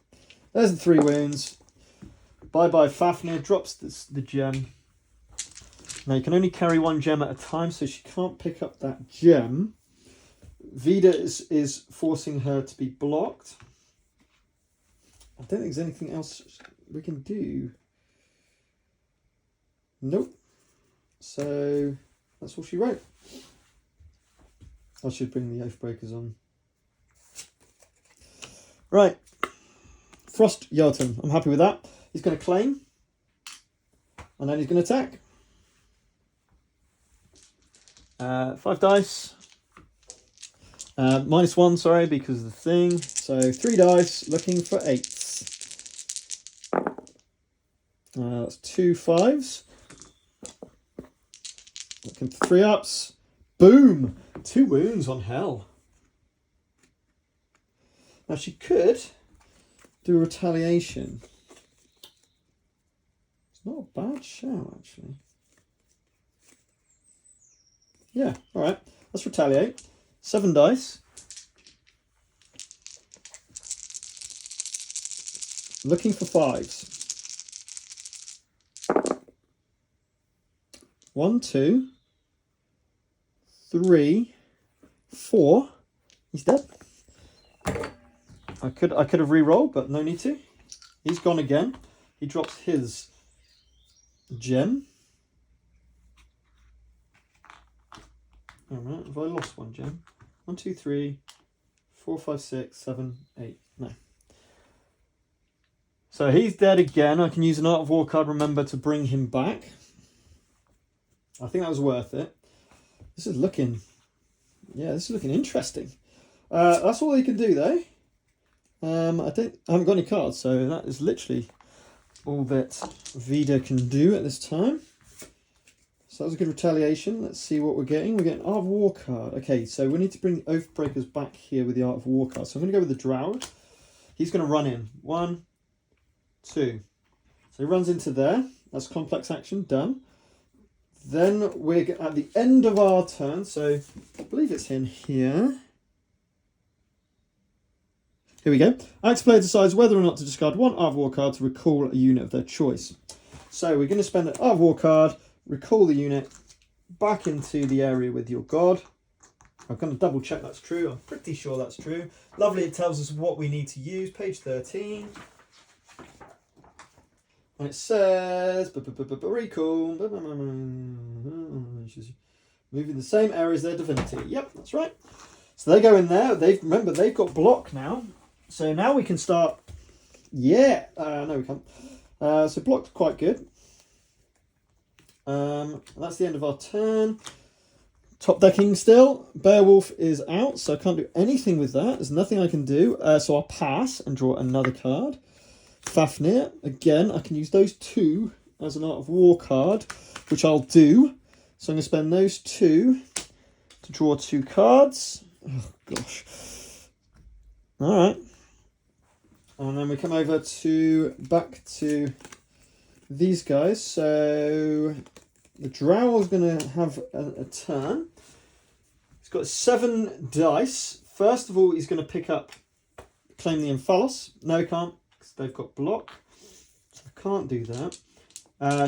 There's the 3 wounds. Bye-bye, Fafnir drops the gem. Now, you can only carry 1 gem at a time, so she can't pick up that gem. Vida is forcing her to be blocked. I don't think there's anything else we can do. Nope. So, that's all she wrote. I should bring the Oathbreakers on. Right. Frost Jotun. I'm happy with that. He's going to claim. And then he's going to attack. 5 dice. -1, sorry, because of the thing. So 3 dice, looking for 8s. That's 2 5s. Looking for 3 ups. Boom! 2 wounds on Hel. Now she could do a retaliation. It's not a bad shout, actually. Yeah, alright. Let's retaliate. 7 dice. Looking for 5s. 1, 2, 3, 4. He's dead. I could have re-rolled, but no need to. He's gone again. He drops his gem. Alright, have I lost 1 gem? 1, 2, 3, 4, 5, 6, 7, 8. No. So he's dead again. I can use an Art of War card, remember, to bring him back. I think that was worth it. This is looking... Yeah, this is looking interesting. That's all he can do, though. I haven't got any cards, so that is literally all that Vida can do at this time. So that was a good retaliation. Let's see what we're getting. We're getting Art of War card. Okay, so we need to bring the Oathbreakers back here with the Art of War card. So I'm going to go with the Drow. He's going to run in. 1, 2. So he runs into there. That's complex action. Done. Then we're at the end of our turn. So I believe it's in here. Here we go. Active player decides whether or not to discard 1 Art of War card to recall a unit of their choice. So we're going to spend an Art of War card, recall the unit back into the area with your god. I'm going to double check that's true. I'm pretty sure that's true. Lovely, it tells us what we need to use. Page 13. And it says, recall, moving the same area as their divinity. Yep, that's right. So they go in there. Remember, they've got block now. So now we can start. Yeah, no, we can't. So block's quite good. That's the end of our turn. Top decking still. Beowulf is out, so I can't do anything with that. There's nothing I can do. So I'll pass and draw another card. Fafnir, again, I can use those 2 as an Art of War card, which I'll do. So I'm going to spend those 2 to draw 2 cards. Oh, gosh. All right. And then we come over back to these guys. So the Drow is going to have a turn. He's got 7 dice. First of all, he's going to pick up Claim the Emphalos. No, he can't, because they've got block. So I can't do that.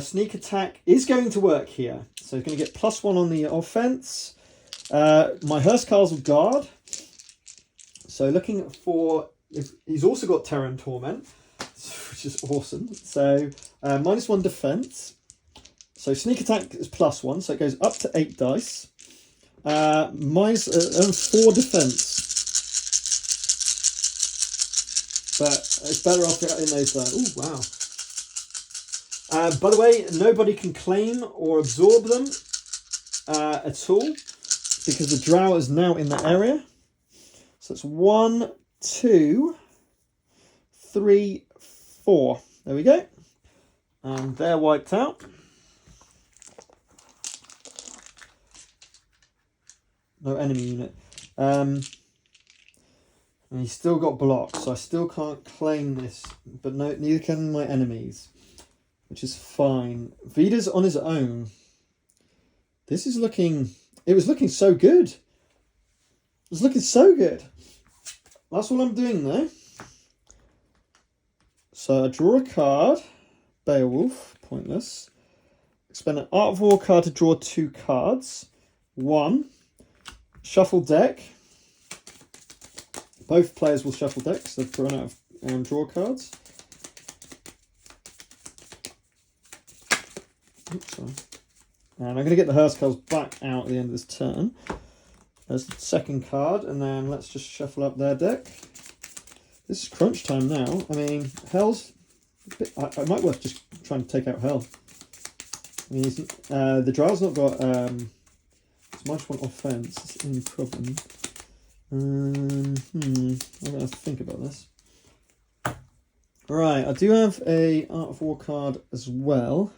Sneak attack is going to work here. So he's going to get +1 on the offense. My Hurstcarls will guard. So looking for... He's also got Terror and Torment, which is awesome. So -1 defense. So sneak attack is +1, so it goes up to 8 dice. Mine's 4 defense. But it's better off in those dice. Oh, wow. By the way, nobody can claim or absorb them at all, because the drow is now in that area. So it's 1, 2, 3, 4. There we go. And they're wiped out. No enemy unit. And he's still got blocks, so I still can't claim this, but no, neither can my enemies, which is fine. Vida's on his own. This is looking... It was looking so good. It was looking so good. That's all I'm doing though. So I draw a card. Beowulf, pointless. Spend an Art of War card to draw 2 cards. 1. Shuffle deck. Both players will shuffle decks. They've run out of draw cards. Oops, sorry. And I'm going to get the Hurstcarls back out at the end of this turn. There's the second card, and then let's just shuffle up their deck. This is crunch time now. I mean, Hell's... I might worth just trying to take out Hell. I mean, the Drow's not got... it's -1 offense. It's the only problem. I'm going to have to think about this. Right, I do have a Art of War card as well.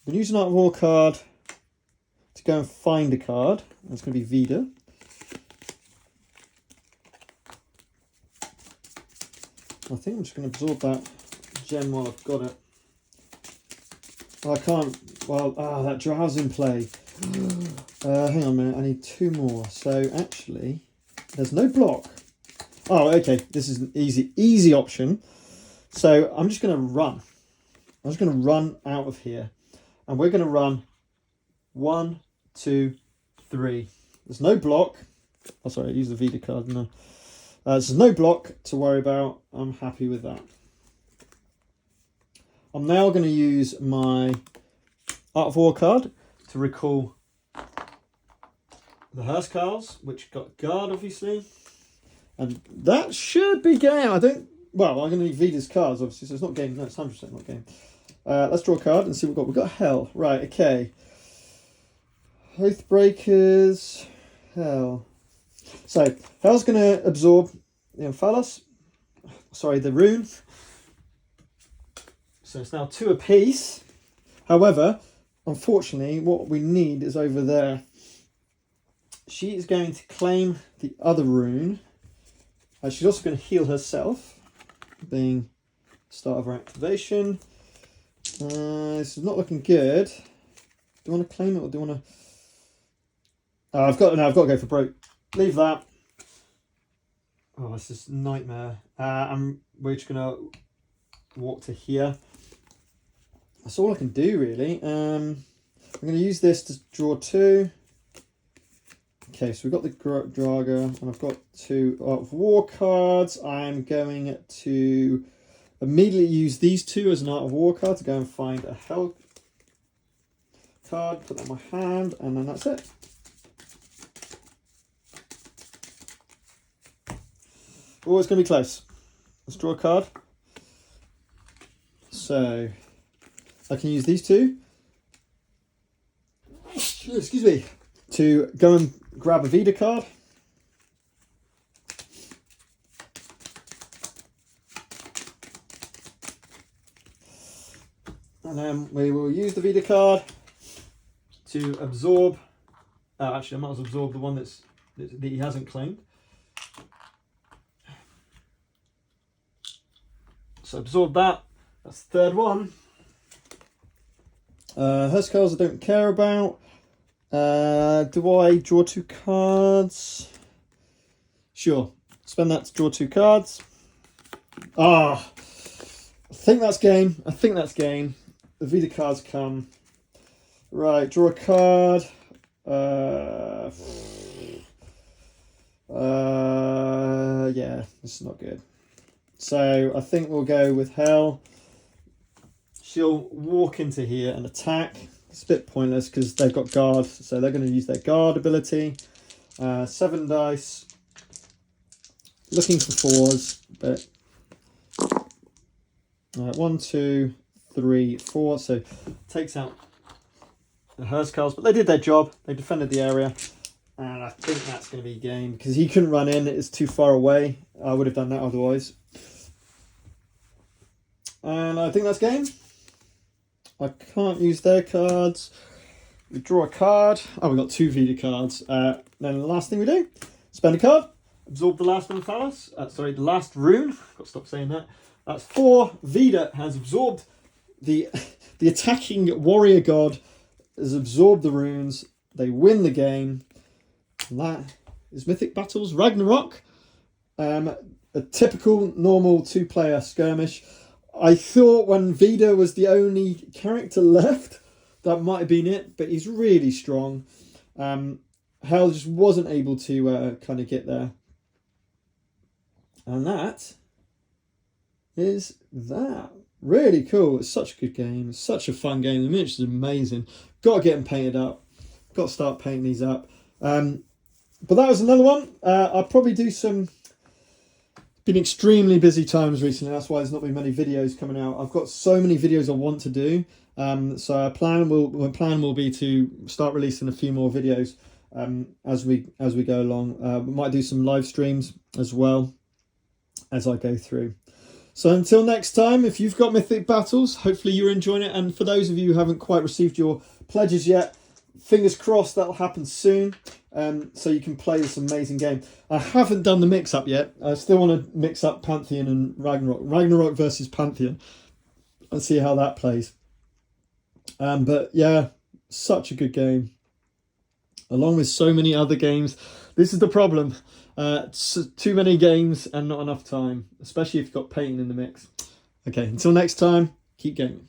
I'm going to use an Art of War card to go and find a card. That's going to be Vida. I think I'm just going to absorb that gem while I've got it. I can't... Well, that Drow's in play. Hang on a minute, I need 2 more. So actually, there's no block. Oh, okay, this is an easy option. So I'm just going to run. I'm just going to run out of here. And we're going to run 1, 2, 3. There's no block. Oh, sorry, I used the Vida card. No. There's no block to worry about. I'm happy with that. I'm now going to use my Art of War card to recall the Hurstcarls, which got guard, obviously. And that should be game. I don't... Well, I'm going to need Vida's cards, obviously, so it's not game. No, it's 100% not game. Let's draw a card and see what we've got. We've got Hell. Right, okay. Oathbreakers. Hell. So, Hell's going to absorb the Omphalos. Sorry, the rune. So it's now 2 apiece. However, unfortunately, what we need is over there. She is going to claim the other rune. She's also going to heal herself, being the start of her activation. This is not looking good. Do you want to claim it or do you want to... I've got to go for broke. Leave that. Oh, this is a nightmare. And we're just going to walk to here. That's all I can do, really. I'm going to use this to draw 2. Okay, so we've got the Draga, and I've got 2 Art of War cards. I'm going to immediately use these 2 as an Art of War card to go and find a Hell card, put that in my hand, and then that's it. Oh, it's going to be close. Let's draw a card. So, I can use these 2. Excuse me. To go and grab a Vida card. And then we will use the Vida card to absorb... actually, I might as well absorb the one that he hasn't claimed. So absorb that. That's the 3rd one. Hurstcarls I don't care about. Do I draw 2 cards? Sure. Spend that to draw 2 cards. Ah, I think that's game. I think that's game. The Vida cards come. Right, draw a card. Yeah, this is not good. So I think we'll go with Hell. She'll walk into here and attack. It's a bit pointless because they've got guard, so they're going to use their guard ability. 7 dice. Looking for 4s, but 1, 2, 3, 4. So takes out the Hearse cards, but they did their job. They defended the area, and I think that's going to be game because he couldn't run in. It's too far away. I would have done that otherwise. And I think that's game. I can't use their cards. We draw a card. Oh, we got 2 Vida cards. Then the last thing we do, spend a card, absorb the last one phallus. Sorry, the last rune. I've got to stop saying that. That's 4. Vida has absorbed the attacking warrior god has absorbed the runes. They win the game. And that is Mythic Battles Ragnarok. A typical normal 2-player skirmish. I thought when Vida was the only character left, that might have been it, but he's really strong. Hell just wasn't able to kind of get there. And that is that. Really cool. It's such a good game. It's such a fun game. The miniatures are amazing. Got to get them painted up. Got to start painting these up. But that was another one. I'll probably do some... Been extremely busy times recently. That's why there's not been many videos coming out. I've got so many videos I want to do. So my plan will be to start releasing a few more videos as we go along. We might do some live streams as well as I go through. So until next time, if you've got Mythic Battles, hopefully you're enjoying it. And for those of you who haven't quite received your pledges yet, fingers crossed that'll happen soon. So you can play this amazing game. I haven't done the mix-up yet. I still want to mix up Pantheon and Ragnarok. Ragnarok versus Pantheon. Let's see how that plays. But yeah, such a good game. Along with so many other games. This is the problem. Too many games and not enough time. Especially if you've got painting in the mix. Okay, until next time, keep gaming.